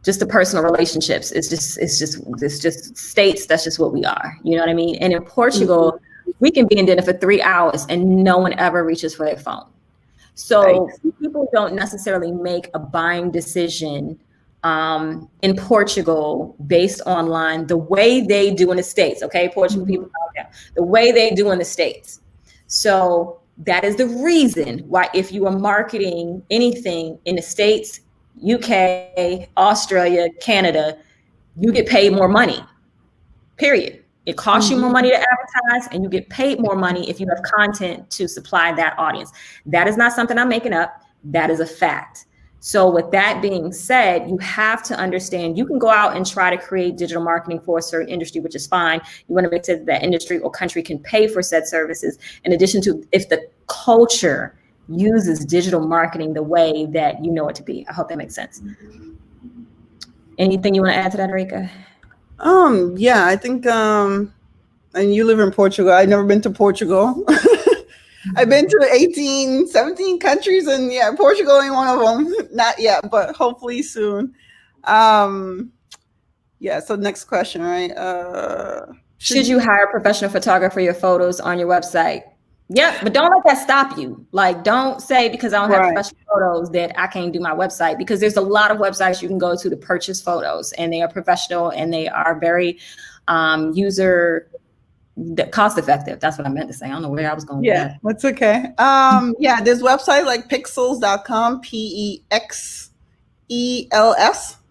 just the personal relationships. It's just States, that's just what we are. You know what I mean? And in Portugal, we can be in dinner for 3 hours and no one ever reaches for their phone. So people don't necessarily make a buying decision in Portugal based online the way they do in the States. Okay, Portugal people, the way they do in the States. So that is the reason why if you are marketing anything in the States, UK, Australia, Canada, you get paid more money, period. It costs you more money to advertise, and you get paid more money if you have content to supply that audience. That is not something I'm making up. That is a fact. So with that being said, you have to understand you can go out and try to create digital marketing for a certain industry, which is fine. You want to make sure that that industry or country can pay for said services. In addition to if the culture uses digital marketing the way that you know it to be. I hope that makes sense. Anything you want to add to that, Erecia? Yeah, I think, and you live in Portugal. I've never been to Portugal. I've been to 17 countries, and yeah, Portugal ain't one of them. Not yet, but hopefully soon. Yeah, so next question, right? Should you hire a professional photographer for your photos on your website? Yep, but don't let that stop you. Like, don't say because I don't have professional photos that I can't do my website, because there's a lot of websites you can go to purchase photos, and they are professional and they are very cost effective. That's what I meant to say. I don't know where I was going. Yeah, that's okay. Yeah, there's websites like pixels.com, PEXELS,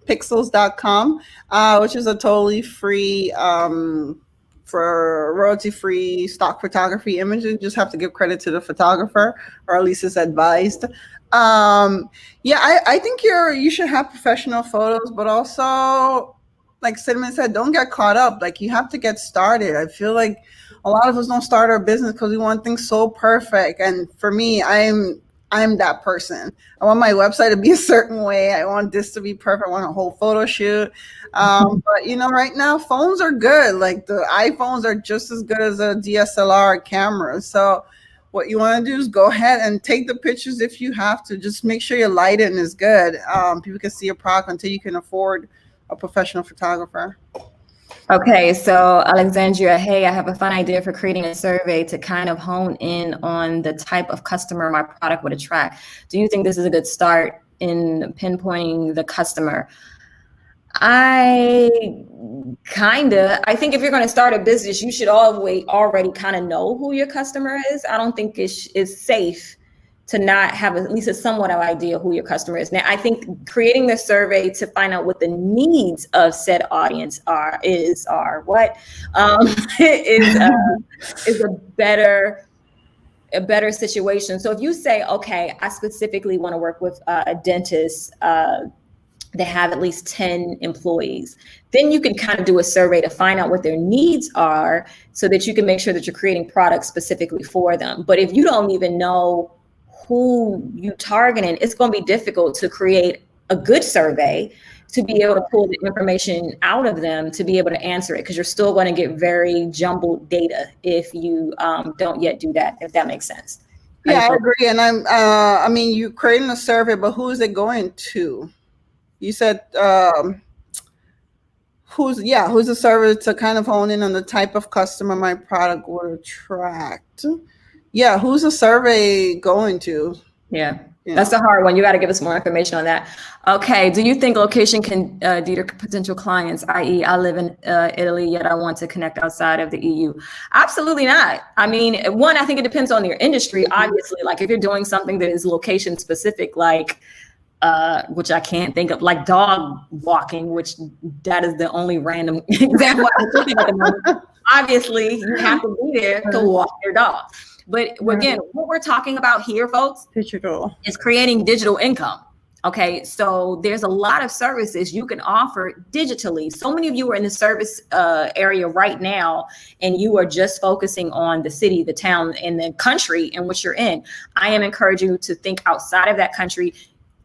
pixels.com, which is a totally free for royalty-free stock photography images. You just have to give credit to the photographer, or at least it's advised. Yeah, I think you should have professional photos, but also, like Cinnamon said, don't get caught up. Like, you have to get started. I feel like a lot of us don't start our business because we want things so perfect. And for me, I'm that person. I want my website to be a certain way. I want this to be perfect. I want a whole photo shoot. But right now phones are good. Like, the iPhones are just as good as a DSLR camera. So what you want to do is go ahead and take the pictures if you have to. Just make sure your lighting is good. People can see your product until you can afford a professional photographer. Okay, so Alexandria, hey, I have a fun idea for creating a survey to kind of hone in on the type of customer my product would attract. Do you think this is a good start in pinpointing the customer? I think if you're going to start a business, you should already kind of know who your customer is. I don't think it's safe to not have at least a somewhat of idea who your customer is. Now, I think creating the survey to find out what the needs of said audience is a better situation. So if you say, okay, I specifically want to work with a dentist that have at least 10 employees, then you can kind of do a survey to find out what their needs are so that you can make sure that you're creating products specifically for them. But if you don't even know who you targeting, it's going to be difficult to create a good survey to be able to pull the information out of them to be able to answer it, because you're still going to get very jumbled data if you don't yet do that, if that makes sense. Yeah, I agree. And you're creating a survey, but who is it going to? You said who's the survey to kind of hone in on the type of customer my product would attract? Yeah, who's the survey going to? Yeah, that's the hard one. You got to give us more information on that. Okay, do you think location can deter potential clients, i.e. I live in Italy, yet I want to connect outside of the EU? Absolutely not. I mean, one, I think it depends on your industry, obviously. Like, if you're doing something that is location specific, like, which I can't think of, like dog walking, which that is the only random example I'm thinking at the moment. Obviously, you have to be there to walk your dog. But again, what we're talking about here, folks, is creating digital income. Okay, so there's a lot of services you can offer digitally. So many of you are in the service area right now, and you are just focusing on the city, the town, and the country in which you're in. I am encouraging you to think outside of that country.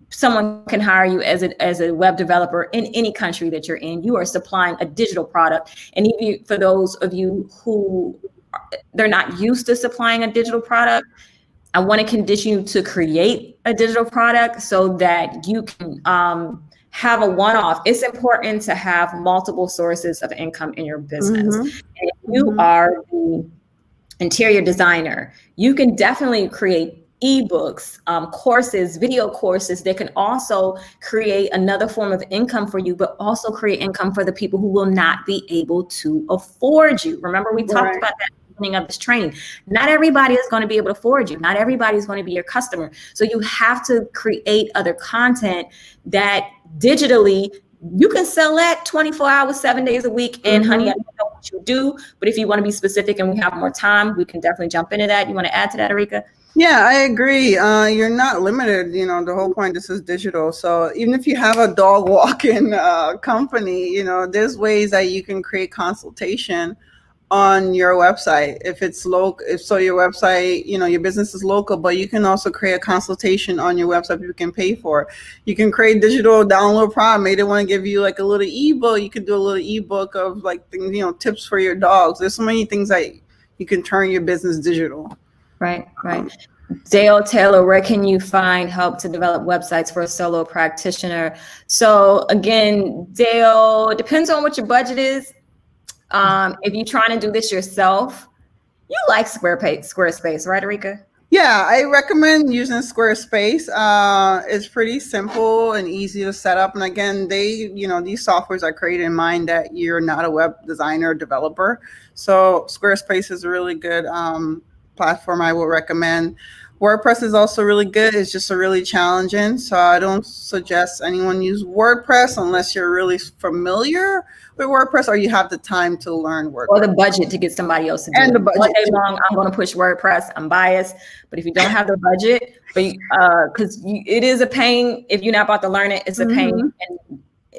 Someone can hire you as a web developer in any country that you're in. You are supplying a digital product. And even for those of you who they're not used to supplying a digital product, I want to condition you to create a digital product so that you can have a one-off. It's important to have multiple sources of income in your business. And if you are the interior designer, you can definitely create ebooks, courses, video courses that can also create another form of income for you, but also create income for the people who will not be able to afford you. Remember, we talked about that at the beginning of this training. Not everybody is going to be able to afford you. Not everybody is going to be your customer. So you have to create other content that digitally you can sell that 24 hours, 7 days a week. And honey, I don't know what what you do. But if you want to be specific and we have more time, we can definitely jump into that. You want to add to that, Erecia? Yeah, I agree. You're not limited. You know, the whole point, this is digital. So even if you have a dog walking company, you know, there's ways that you can create consultation on your website. If it's local, if so your website, you know, your business is local, but you can also create a consultation on your website you can pay for. You can create digital download product. Maybe they want to give you like a little ebook. You can do a little ebook of like things, you know, tips for your dogs. There's so many things that you can turn your business digital. Right. Dale Taylor, where can you find help to develop websites for a solo practitioner? So again, Dale, it depends on what your budget is. If you're trying to do this yourself, you like Squarespace, right, Erecia? Yeah, I recommend using Squarespace. It's pretty simple and easy to set up. And again, you know, these softwares are created in mind that you're not a web designer or developer. So Squarespace is a really good platform I will recommend. WordPress is also really good. It's just really challenging. So I don't suggest anyone use WordPress unless you're really familiar with WordPress or you have the time to learn WordPress. Or the budget to get somebody else to do it. The budget. One day long, I'm going to push WordPress. I'm biased. But if you don't have the budget, because it is a pain, if you're not about to learn it, it's a pain.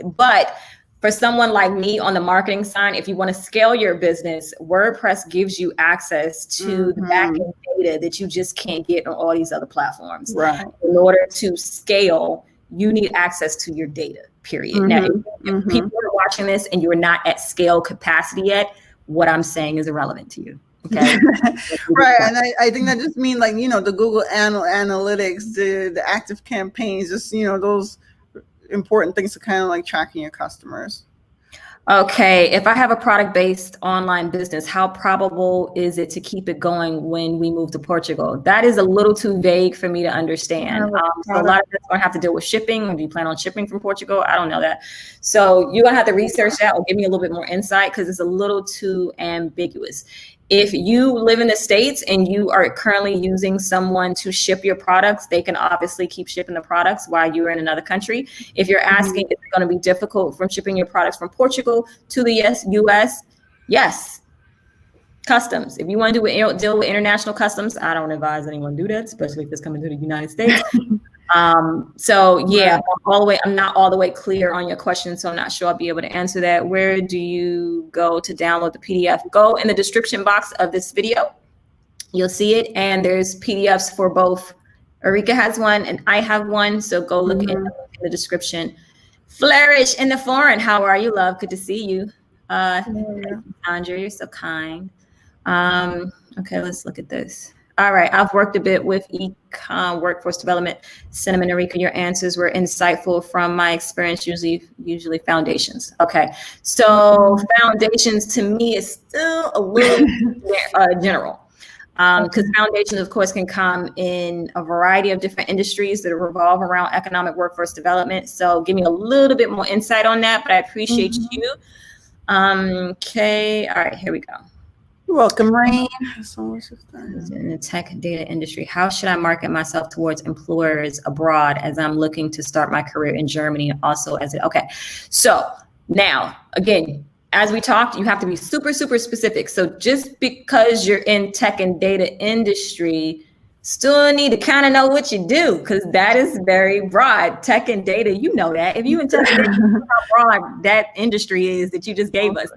But for someone like me on the marketing side, if you want to scale your business, WordPress gives you access to the backend data that you just can't get on all these other platforms. Right. In order to scale, you need access to your data, period. Now, if people are watching this and you're not at scale capacity yet, what I'm saying is irrelevant to you. Okay. Right. And I think that just means, like, you know, the Google analytics, the active campaigns, just, you know, those important things to kind of like tracking your customers. Okay, if I have a product-based online business, how probable is it to keep it going when we move to Portugal? That is a little too vague for me to understand. So a lot of it's going to have to deal with shipping. Do you plan on shipping from Portugal? I don't know that. So you're going to have to research that or give me a little bit more insight because it's a little too ambiguous. If you live in the States and you are currently using someone to ship your products, they can obviously keep shipping the products while you're in another country. If you're asking, is it going to be difficult from shipping your products from Portugal to the US? Yes. Customs. If you want to deal with international customs, I don't advise anyone do that, especially if it's coming to the United States. So yeah, I'm not all the way clear on your question, so I'm not sure I'll be able to answer that. Where do you go to download the PDF? Go in the description box of this video. You'll see it, and there's PDFs for both. Erecia has one, and I have one, so go look in the description. Flourish in the foreign. How are you, love? Good to see you. Andrea, you're so kind. Okay, let's look at this. All right, I've worked a bit with econ, workforce development. Cinnamon, Erecia, your answers were insightful from my experience, usually foundations. Okay, so foundations to me is still a little general. Because foundations, of course, can come in a variety of different industries that revolve around economic workforce development. So give me a little bit more insight on that, but I appreciate you. Okay, all right, here we go. You're welcome, Rain. In the tech data industry, how should I market myself towards employers abroad as I'm looking to start my career in Germany? Also, okay. So now, again, as we talked, you have to be super, super specific. So just because you're in tech and data industry, still need to kind of know what you do, because that is very broad. Tech and data, you know that. If you in tech and data, you know how broad that industry is that you just gave us.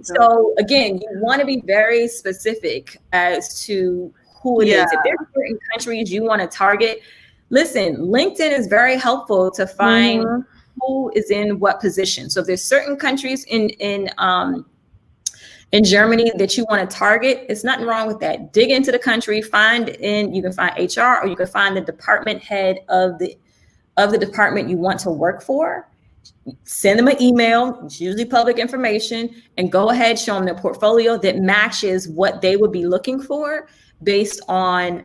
So again, you want to be very specific as to who it is. If there's certain countries you want to target, listen, LinkedIn is very helpful to find who is in what position. So if there's certain countries in Germany that you want to target, it's nothing wrong with that. Dig into the country, you can find HR, or you can find the department head of the department you want to work for. Send them an email, it's usually public information, and go ahead, show them their portfolio that matches what they would be looking for based on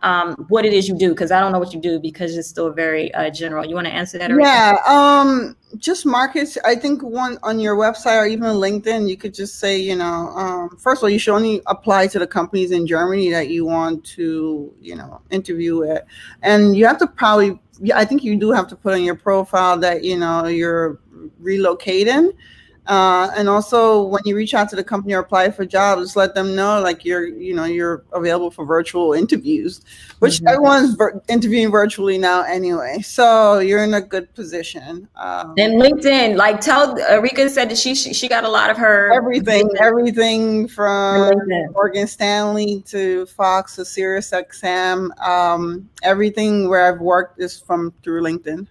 what it is you do, because I don't know what you do because it's still very general. You want to answer that? Yeah, just markets. I think one on your website or even LinkedIn, you could just say, you know, first of all, you should only apply to the companies in Germany that you want to, you know, interview with. And you have to I think you do have to put on your profile that, you know, you're relocating. And also when you reach out to the company or apply for jobs, let them know like you're available for virtual interviews, which everyone's interviewing virtually now anyway. So you're in a good position. And LinkedIn, like tell Erecia said that she got a lot of her everything from Morgan Stanley to Fox to Sirius XM. Everything where I've worked is through LinkedIn.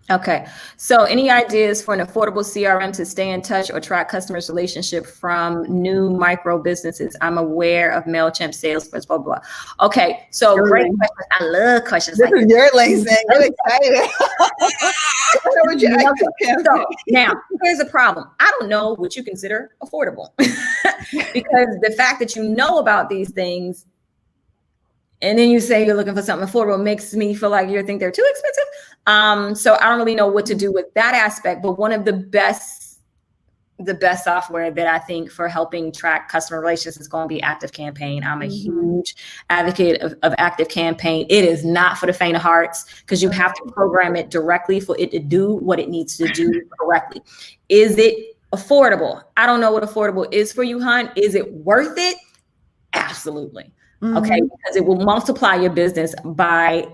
Okay. So any ideas for an affordable CRM to stay in touch or track customers' relationship from new micro businesses? I'm aware of MailChimp, Salesforce, blah, blah, blah. Okay. So great question. I love questions like this. Your lane saying, get excited. So now here's the problem. I don't know what you consider affordable because the fact that you know about these things and then you say you're looking for something affordable makes me feel like you think they're too expensive. So I don't really know what to do with that aspect, but one of the best software that I think for helping track customer relations is going to be ActiveCampaign. I'm a huge advocate of ActiveCampaign. It is not for the faint of hearts because you have to program it directly for it to do what it needs to do correctly. Is it affordable? I don't know what affordable is for you, Hunt. Is it worth it? Absolutely. Okay, because it will multiply your business by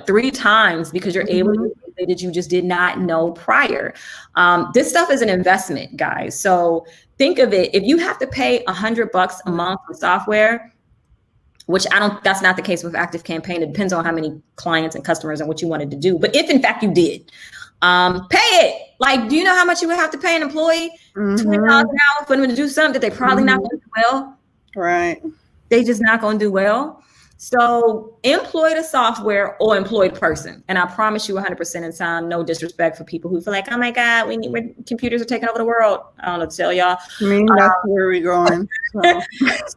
3 times because you're able to do something that you just did not know prior. This stuff is an investment, guys. So think of it. If you have to pay $100 a month for software, which that's not the case with ActiveCampaign. It depends on how many clients and customers and what you wanted to do. But if in fact you did, pay it. Like, do you know how much you would have to pay an employee? $20 an hour for them to do something that they probably not going to do well. Right. They just not going to do well. So employ the software or employed person. And I promise you 100% in time, no disrespect for people who feel like, oh my God, computers are taking over the world. I don't know what to tell y'all. I mean, that's where we're going.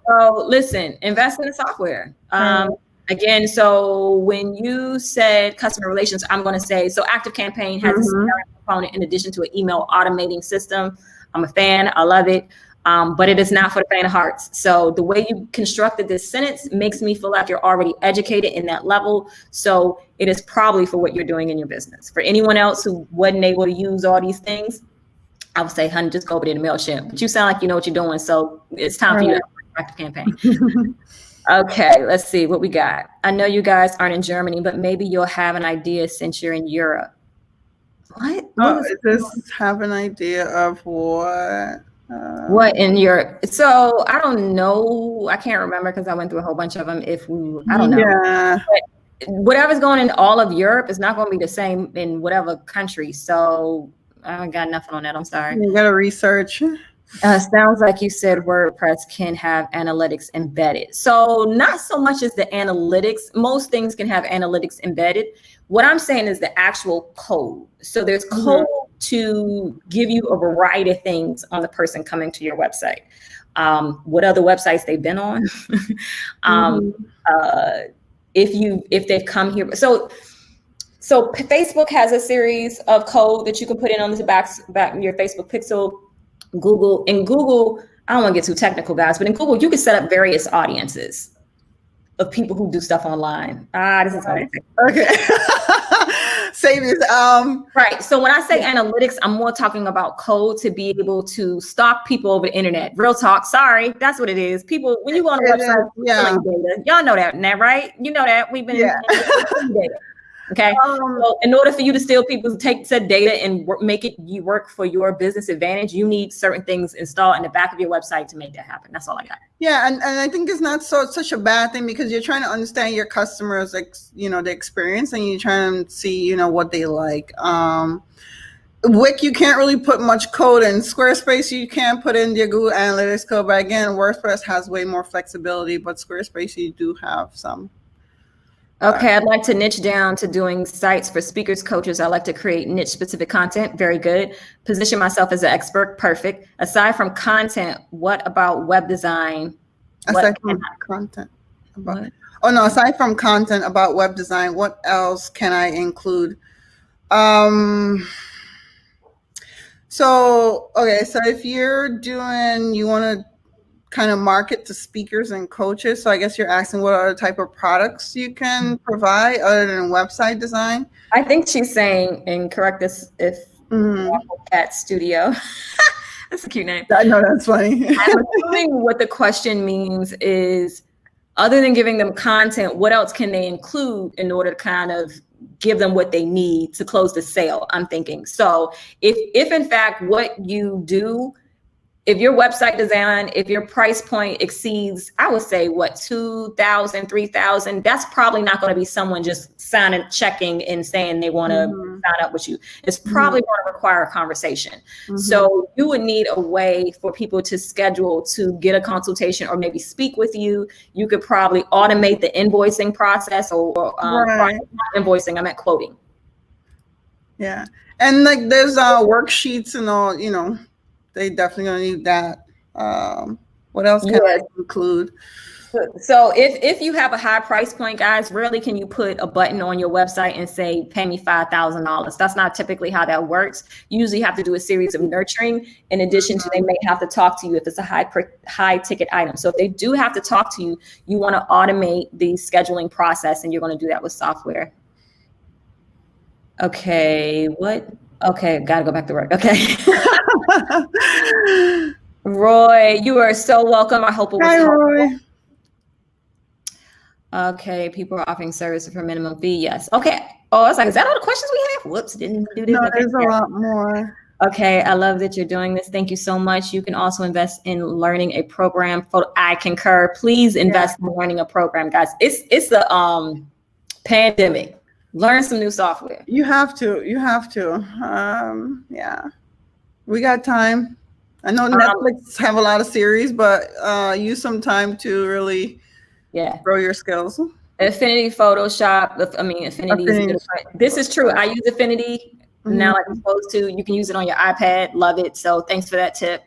So listen, invest in the software. Again, so when you said customer relations, I'm going to say, so ActiveCampaign has a CRM component in addition to an email automating system. I'm a fan. I love it. But it is not for the faint of hearts. So the way you constructed this sentence makes me feel like you're already educated in that level. So it is probably for what you're doing in your business. For anyone else who wasn't able to use all these things, I would say, honey, just go over there to MailChimp. But you sound like you know what you're doing. So it's time for you to ActiveCampaign. Okay, let's see what we got. I know you guys aren't in Germany, but maybe you'll have an idea since you're in Europe. What? Just have an idea of what? What in Europe? So I don't know. I can't remember because I went through a whole bunch of them. I don't know. Yeah. But whatever's going in all of Europe is not going to be the same in whatever country. So I got nothing on that. I'm sorry. You got to research. Sounds like you said WordPress can have analytics embedded. So not so much as the analytics. Most things can have analytics embedded. What I'm saying is the actual code. So there's code to give you a variety of things on the person coming to your website. What other websites they've been on. If they've come here. So Facebook has a series of code that you can put in on the back your Facebook pixel. Google, I don't want to get too technical, guys, but in Google, you can set up various audiences of people who do stuff online. This is funny. Okay. Save this. Right. So when I say analytics, I'm more talking about code to be able to stalk people over the internet. Real talk. Sorry, that's what it is. People, when you go on a website, data. Y'all know that now, right? You know that we've been data. Okay. So in order for you to steal people, take said data and make it you work for your business advantage, you need certain things installed in the back of your website to make that happen. That's all I got. Yeah, and I think it's not such a bad thing because you're trying to understand your customers, the experience, and you're trying to see, what they like. Wix, you can't really put much code in. Squarespace, you can put in your Google Analytics code, but again, WordPress has way more flexibility, but Squarespace, you do have some. Okay, I'd like to niche down to doing sites for speakers, coaches. I like to create niche specific content. Very good. Position myself as an expert. Perfect. Aside from content, what about web design? Aside from content about web design, what else can I include? So if you want to kind of market to speakers and coaches. So I guess you're asking what other type of products you can provide other than website design. I think she's saying, and correct this if Cat Studio. That's a cute name. I know, that's funny. I'm assuming what the question means is, other than giving them content, what else can they include in order to kind of give them what they need to close the sale? I'm thinking. So if in fact what you do, if your website design, if your price point exceeds, I would say what, 2,000, 3,000, that's probably not going to be someone just signing, checking and saying they want to sign up with you. It's probably going to require a conversation. So you would need a way for people to schedule to get a consultation or maybe speak with you. You could probably automate the invoicing process or Right. not invoicing, I meant quoting. Yeah. And like there's worksheets and all, you know, they definitely gonna need that. What else can I include? So if you have a high price point, guys, rarely can you put a button on your website and say, pay me $5,000. That's not typically how that works. You usually have to do a series of nurturing. In addition to, they may have to talk to you if it's a high ticket item. So if they do have to talk to you, you want to automate the scheduling process, and you're going to do that with software. Okay, what? Okay, gotta go back to work. Okay. Roy, you are so welcome. I hope it was helpful. Roy. Okay, people are offering services for minimum fee. Yes. Okay. Oh, I was like, is that all the questions we have? Whoops, didn't do this. No, Okay. there's a lot more. Okay, I love that you're doing this. Thank you so much. You can also invest in learning a program. I concur. Please invest in learning a program, guys. It's the pandemic. Learn some new software. You have to. Yeah, we got time. I know Netflix have a lot of series, but use some time to really grow your skills. Affinity Photoshop. I mean, Affinity is different. This is true. I use Affinity now, like I'm supposed to. You can use it on your iPad. Love it. So thanks for that tip.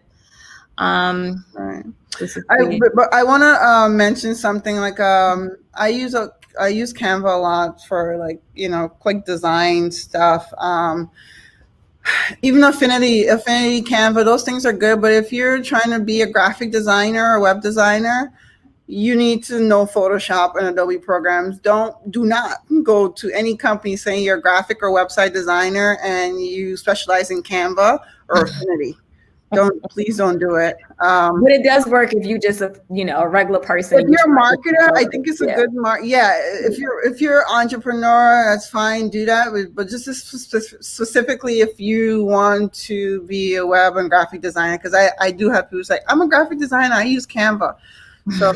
Right. But I want to mention something like I use Canva a lot for, like, you know, quick design stuff. Even Affinity, Canva, those things are good. But if you're trying to be a graphic designer or web designer, you need to know Photoshop and Adobe programs. Do not go to any company saying you're a graphic or website designer and you specialize in Canva or Affinity. Please don't do it. But it does work if you just a regular person. If you're a marketer, I think it's a good if you're an entrepreneur, that's fine, do that. But just specifically if you want to be a web and graphic designer, because I do have people say, I'm a graphic designer, I use Canva. So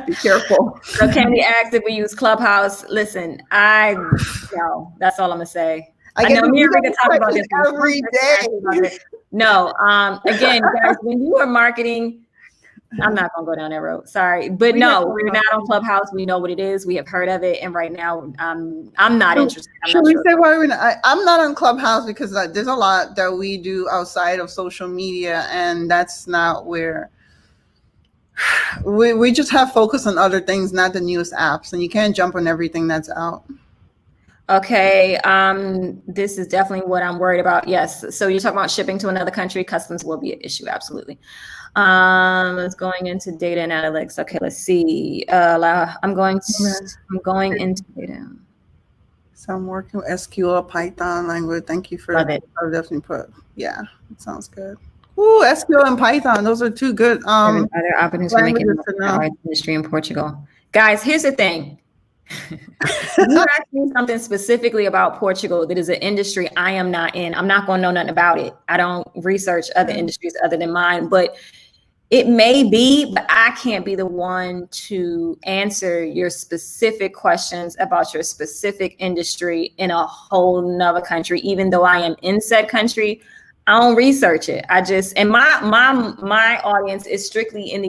be careful. So Candy asked if we use Clubhouse. Listen, that's all I'm gonna say. I know me and Rika talk about this every day. No, again, guys, when you are marketing, I'm not gonna go down that road. Sorry, but no, we're not on Clubhouse. We know what it is. We have heard of it, and right now, I'm not interested. Should we say why we're not? I'm not on Clubhouse because there's a lot that we do outside of social media, and that's not where we just have focus on other things, not the newest apps, and you can't jump on everything that's out. Okay, this is definitely what I'm worried about. Yes, so you're talking about shipping to another country, customs will be an issue, absolutely. Let's going into data and analytics. Okay, let's see. I'm going into data. So I'm working with SQL, Python language. Thank you for that. I'll definitely put. Yeah, it sounds good. Ooh, SQL and Python. Those are two good. Other opportunities for making industry in Portugal. Guys, here's the thing. You're asking something specifically about Portugal that is an industry I am not in. I'm not going to know nothing about it. I don't research other industries other than mine, but it may be, but I can't be the one to answer your specific questions about your specific industry in a whole nother country, even though I am in said country. I don't research it. And my audience is strictly in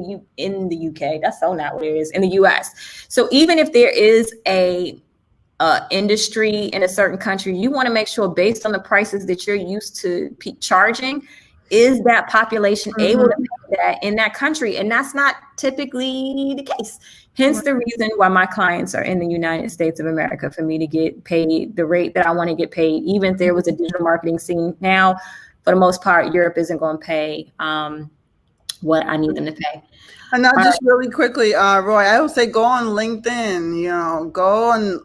the UK. That's so not what it is, in the US. So even if there is a industry in a certain country, you want to make sure, based on the prices that you're used to charging, is that population able to pay that in that country? And that's not typically the case. Hence the reason why my clients are in the United States of America, for me to get paid the rate that I want to get paid. Even if there was a digital marketing scene now, for the most part, Europe isn't going to pay what I need them to pay. And now, just really quickly, Roy, I would say go on LinkedIn. Go on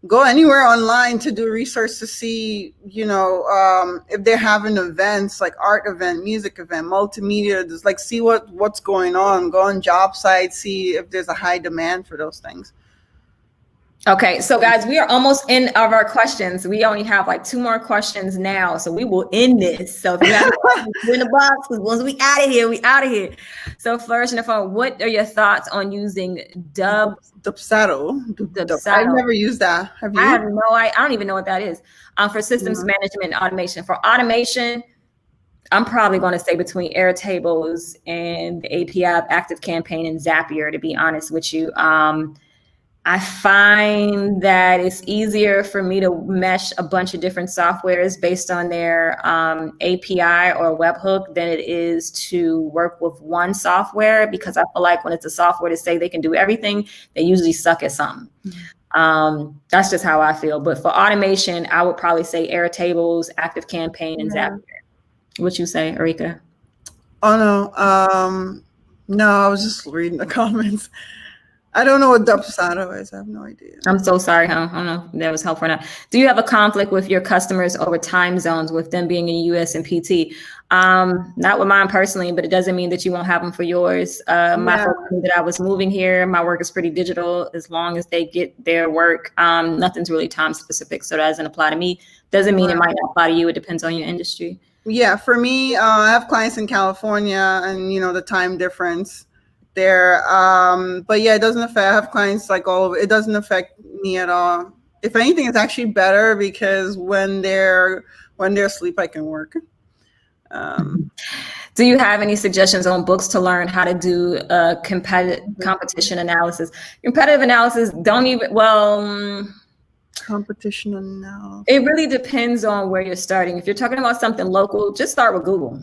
go anywhere online to do research to see, if they're having events like art event, music event, multimedia, just like see what's going on. Go on job sites, see if there's a high demand for those things. Okay, so guys, we are almost in of our questions. We only have like 2 more questions now, so we will end this. So if you have questions, put in the box, because once we out of here, we out of here. So Flourish in the Phone, what are your thoughts on using Dubsado? I've never used that. Have you? I don't even know what that is. For systems management and automation. For automation, I'm probably going to say between Airtables and the API of ActiveCampaign and Zapier, to be honest with you. I find that it's easier for me to mesh a bunch of different softwares based on their API or webhook than it is to work with one software, because I feel like when it's a software to say they can do everything, they usually suck at something. That's just how I feel. But for automation, I would probably say Airtables, ActiveCampaign, and Zapier. What you say, Erecia? Oh, no. No, I was just reading the comments. I don't know what Dubsado is. I have no idea. I'm so sorry, huh? I don't know if that was helpful or not. Do you have a conflict with your customers over time zones, with them being in US and PT? Not with mine personally, but it doesn't mean that you won't have them for yours. My folks knew that I was moving here. My work is pretty digital. As long as they get their work, nothing's really time specific. So that doesn't apply to me. Doesn't mean it might not apply to you. It depends on your industry. Yeah, for me, I have clients in California, and the time difference there. But yeah, it doesn't affect. I have clients like all over. It doesn't affect me at all. If anything, it's actually better, because when they're asleep, I can work. Do you have any suggestions on books to learn how to do competition analysis? Competitive analysis, competition analysis. It really depends on where you're starting. If you're talking about something local, just start with Google.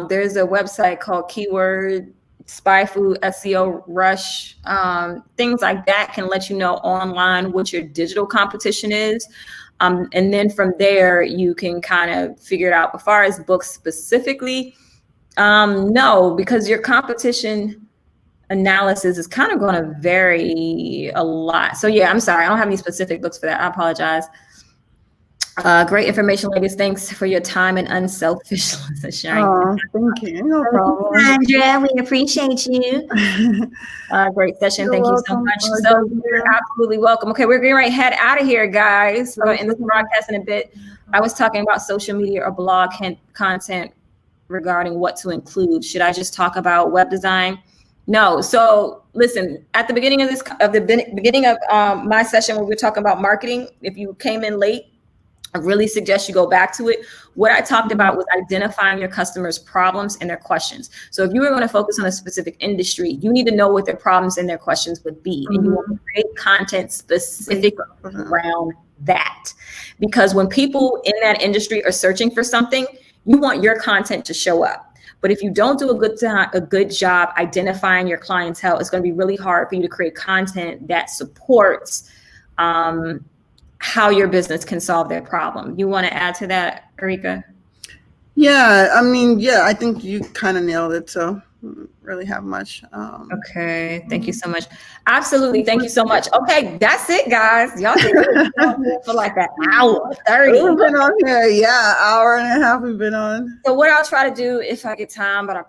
There's a website called Keyword, SpyFood, SEO Rush. Things like that can let you know online what your digital competition is. And then from there, you can kind of figure it out. As far as books specifically, no, because your competition analysis is kind of going to vary a lot. So yeah, I'm sorry, I don't have any specific books for that. I apologize. Great information, ladies. Thanks for your time and unselfishness sharing. Oh, thank you. No problem. Sandra, we appreciate you. Great session. Thank you so much. So you're absolutely welcome. Okay, we're getting right head out of here, guys. We're going to end this broadcast in a bit. I was talking about social media or blog content regarding what to include. Should I just talk about web design? No. So listen, at the beginning of my session where we were talking about marketing, if you came in late, I really suggest you go back to it. What I talked about was identifying your customers' problems and their questions. So if you were going to focus on a specific industry, you need to know what their problems and their questions would be. And you want to create content specific around that. Because when people in that industry are searching for something, you want your content to show up. But if you don't do a good job identifying your clientele, it's going to be really hard for you to create content that supports how your business can solve their problem. You want to add to that, Erecia? Yeah, I think you kind of nailed it. So I don't really have much. Okay, thank you so much. Absolutely, thank you so much. Okay, that's it, guys. Y'all been here for like an hour 30. We've been on here, hour and a half we've been on. So what I'll try to do if I get time, but I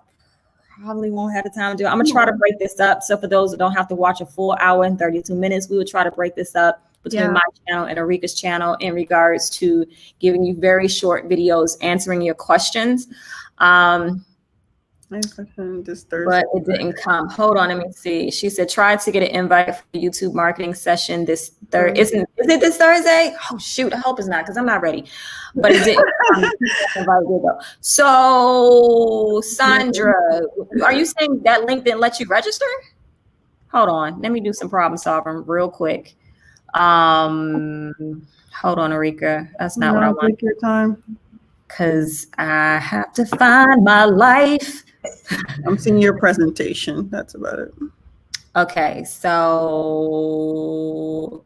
probably won't have the time to do it, I'm gonna try to break this up. So for those that don't have to watch a full hour and 32 minutes, we would try to break this up between my channel and Ericia's channel in regards to giving you very short videos, answering your questions. This Thursday. But it didn't come. Hold on, let me see. She said, try to get an invite for the YouTube marketing session this Thursday. Is it this Thursday? Oh, shoot. I hope it's not, because I'm not ready. But it didn't. So, Sandra, are you saying that link didn't let you register? Hold on. Let me do some problem solving real quick. Hold on, Erecia. That's not what I want. Take your time. Because I have to find my life. I'm seeing your presentation. That's about it. Okay, so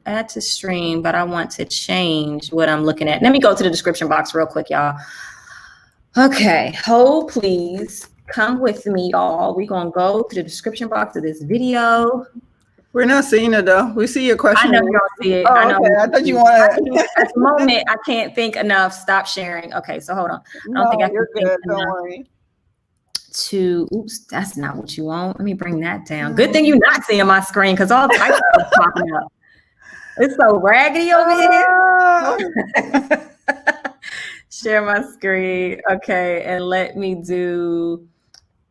add to stream, but I want to change what I'm looking at. Let me go to the description box real quick, y'all. Okay, hold please. Come with me, y'all. We're going to go to the description box of this video. We're not seeing it though. We see your I question. know you don't see it. Oh, I know. okay. I thought you wanted. At the moment, I can't think enough. Stop sharing. Okay, so hold on. I don't think I can you're think good. Don't enough worry. oops, that's not what you want. Let me bring that down. Good thing you're not seeing my screen because all types of stuff popping up. It's so raggedy over here. Share my screen. Okay, and let me do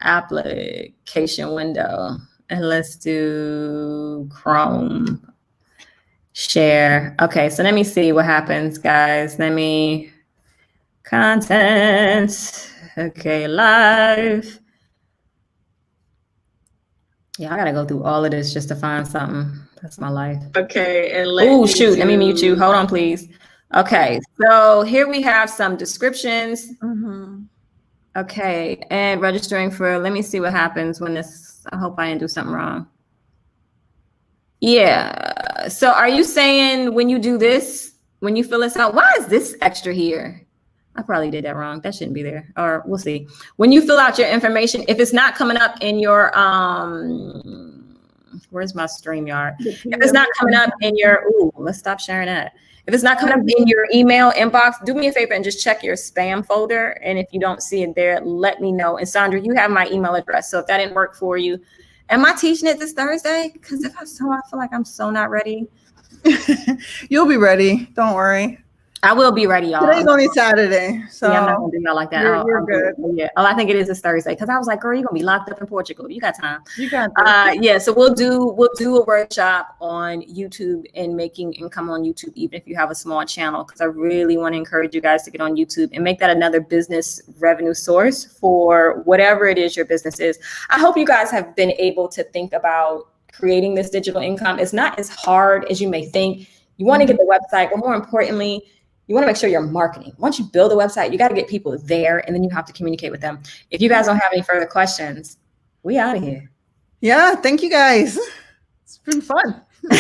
application window. And let's do Chrome. Share. Okay, so let me see what happens, guys. Let me content. Okay, live. Yeah, I gotta go through all of this just to find something. That's my life. Okay, and let me mute you. Hold on, please. Okay, so here we have some descriptions. Mm-hmm. Okay, and registering for, let me see what happens when this, I hope I didn't do something wrong. Yeah, so are you saying when you do this, when you fill this out, why is this extra here? I probably did that wrong. That shouldn't be there, or we'll see. When you fill out your information, if it's not coming up in your, where's my StreamYard? If it's not coming up in your, ooh, let's stop sharing that. If it's not coming up in your email inbox, do me a favor and just check your spam folder. And if you don't see it there, let me know. And Sandra, you have my email address. So if that didn't work for you, am I teaching it this Thursday? Because if I feel like I'm so not ready. You'll be ready. Don't worry. I will be ready, y'all. Today's only Saturday, so yeah, I'm not gonna do y'all like that. You're good. Yeah. Oh, I think it is this Thursday because I was like, girl, you're gonna be locked up in Portugal. You got time. You got this. Yeah. So we'll do a workshop on YouTube and making income on YouTube, even if you have a small channel, because I really want to encourage you guys to get on YouTube and make that another business revenue source for whatever it is your business is. I hope you guys have been able to think about creating this digital income. It's not as hard as you may think. You want to get the website, but more importantly, you want to make sure you're marketing. Once you build a website, you got to get people there, and then you have to communicate with them. If you guys don't have any further questions, we out of here. Yeah, thank you guys. It's been fun. No.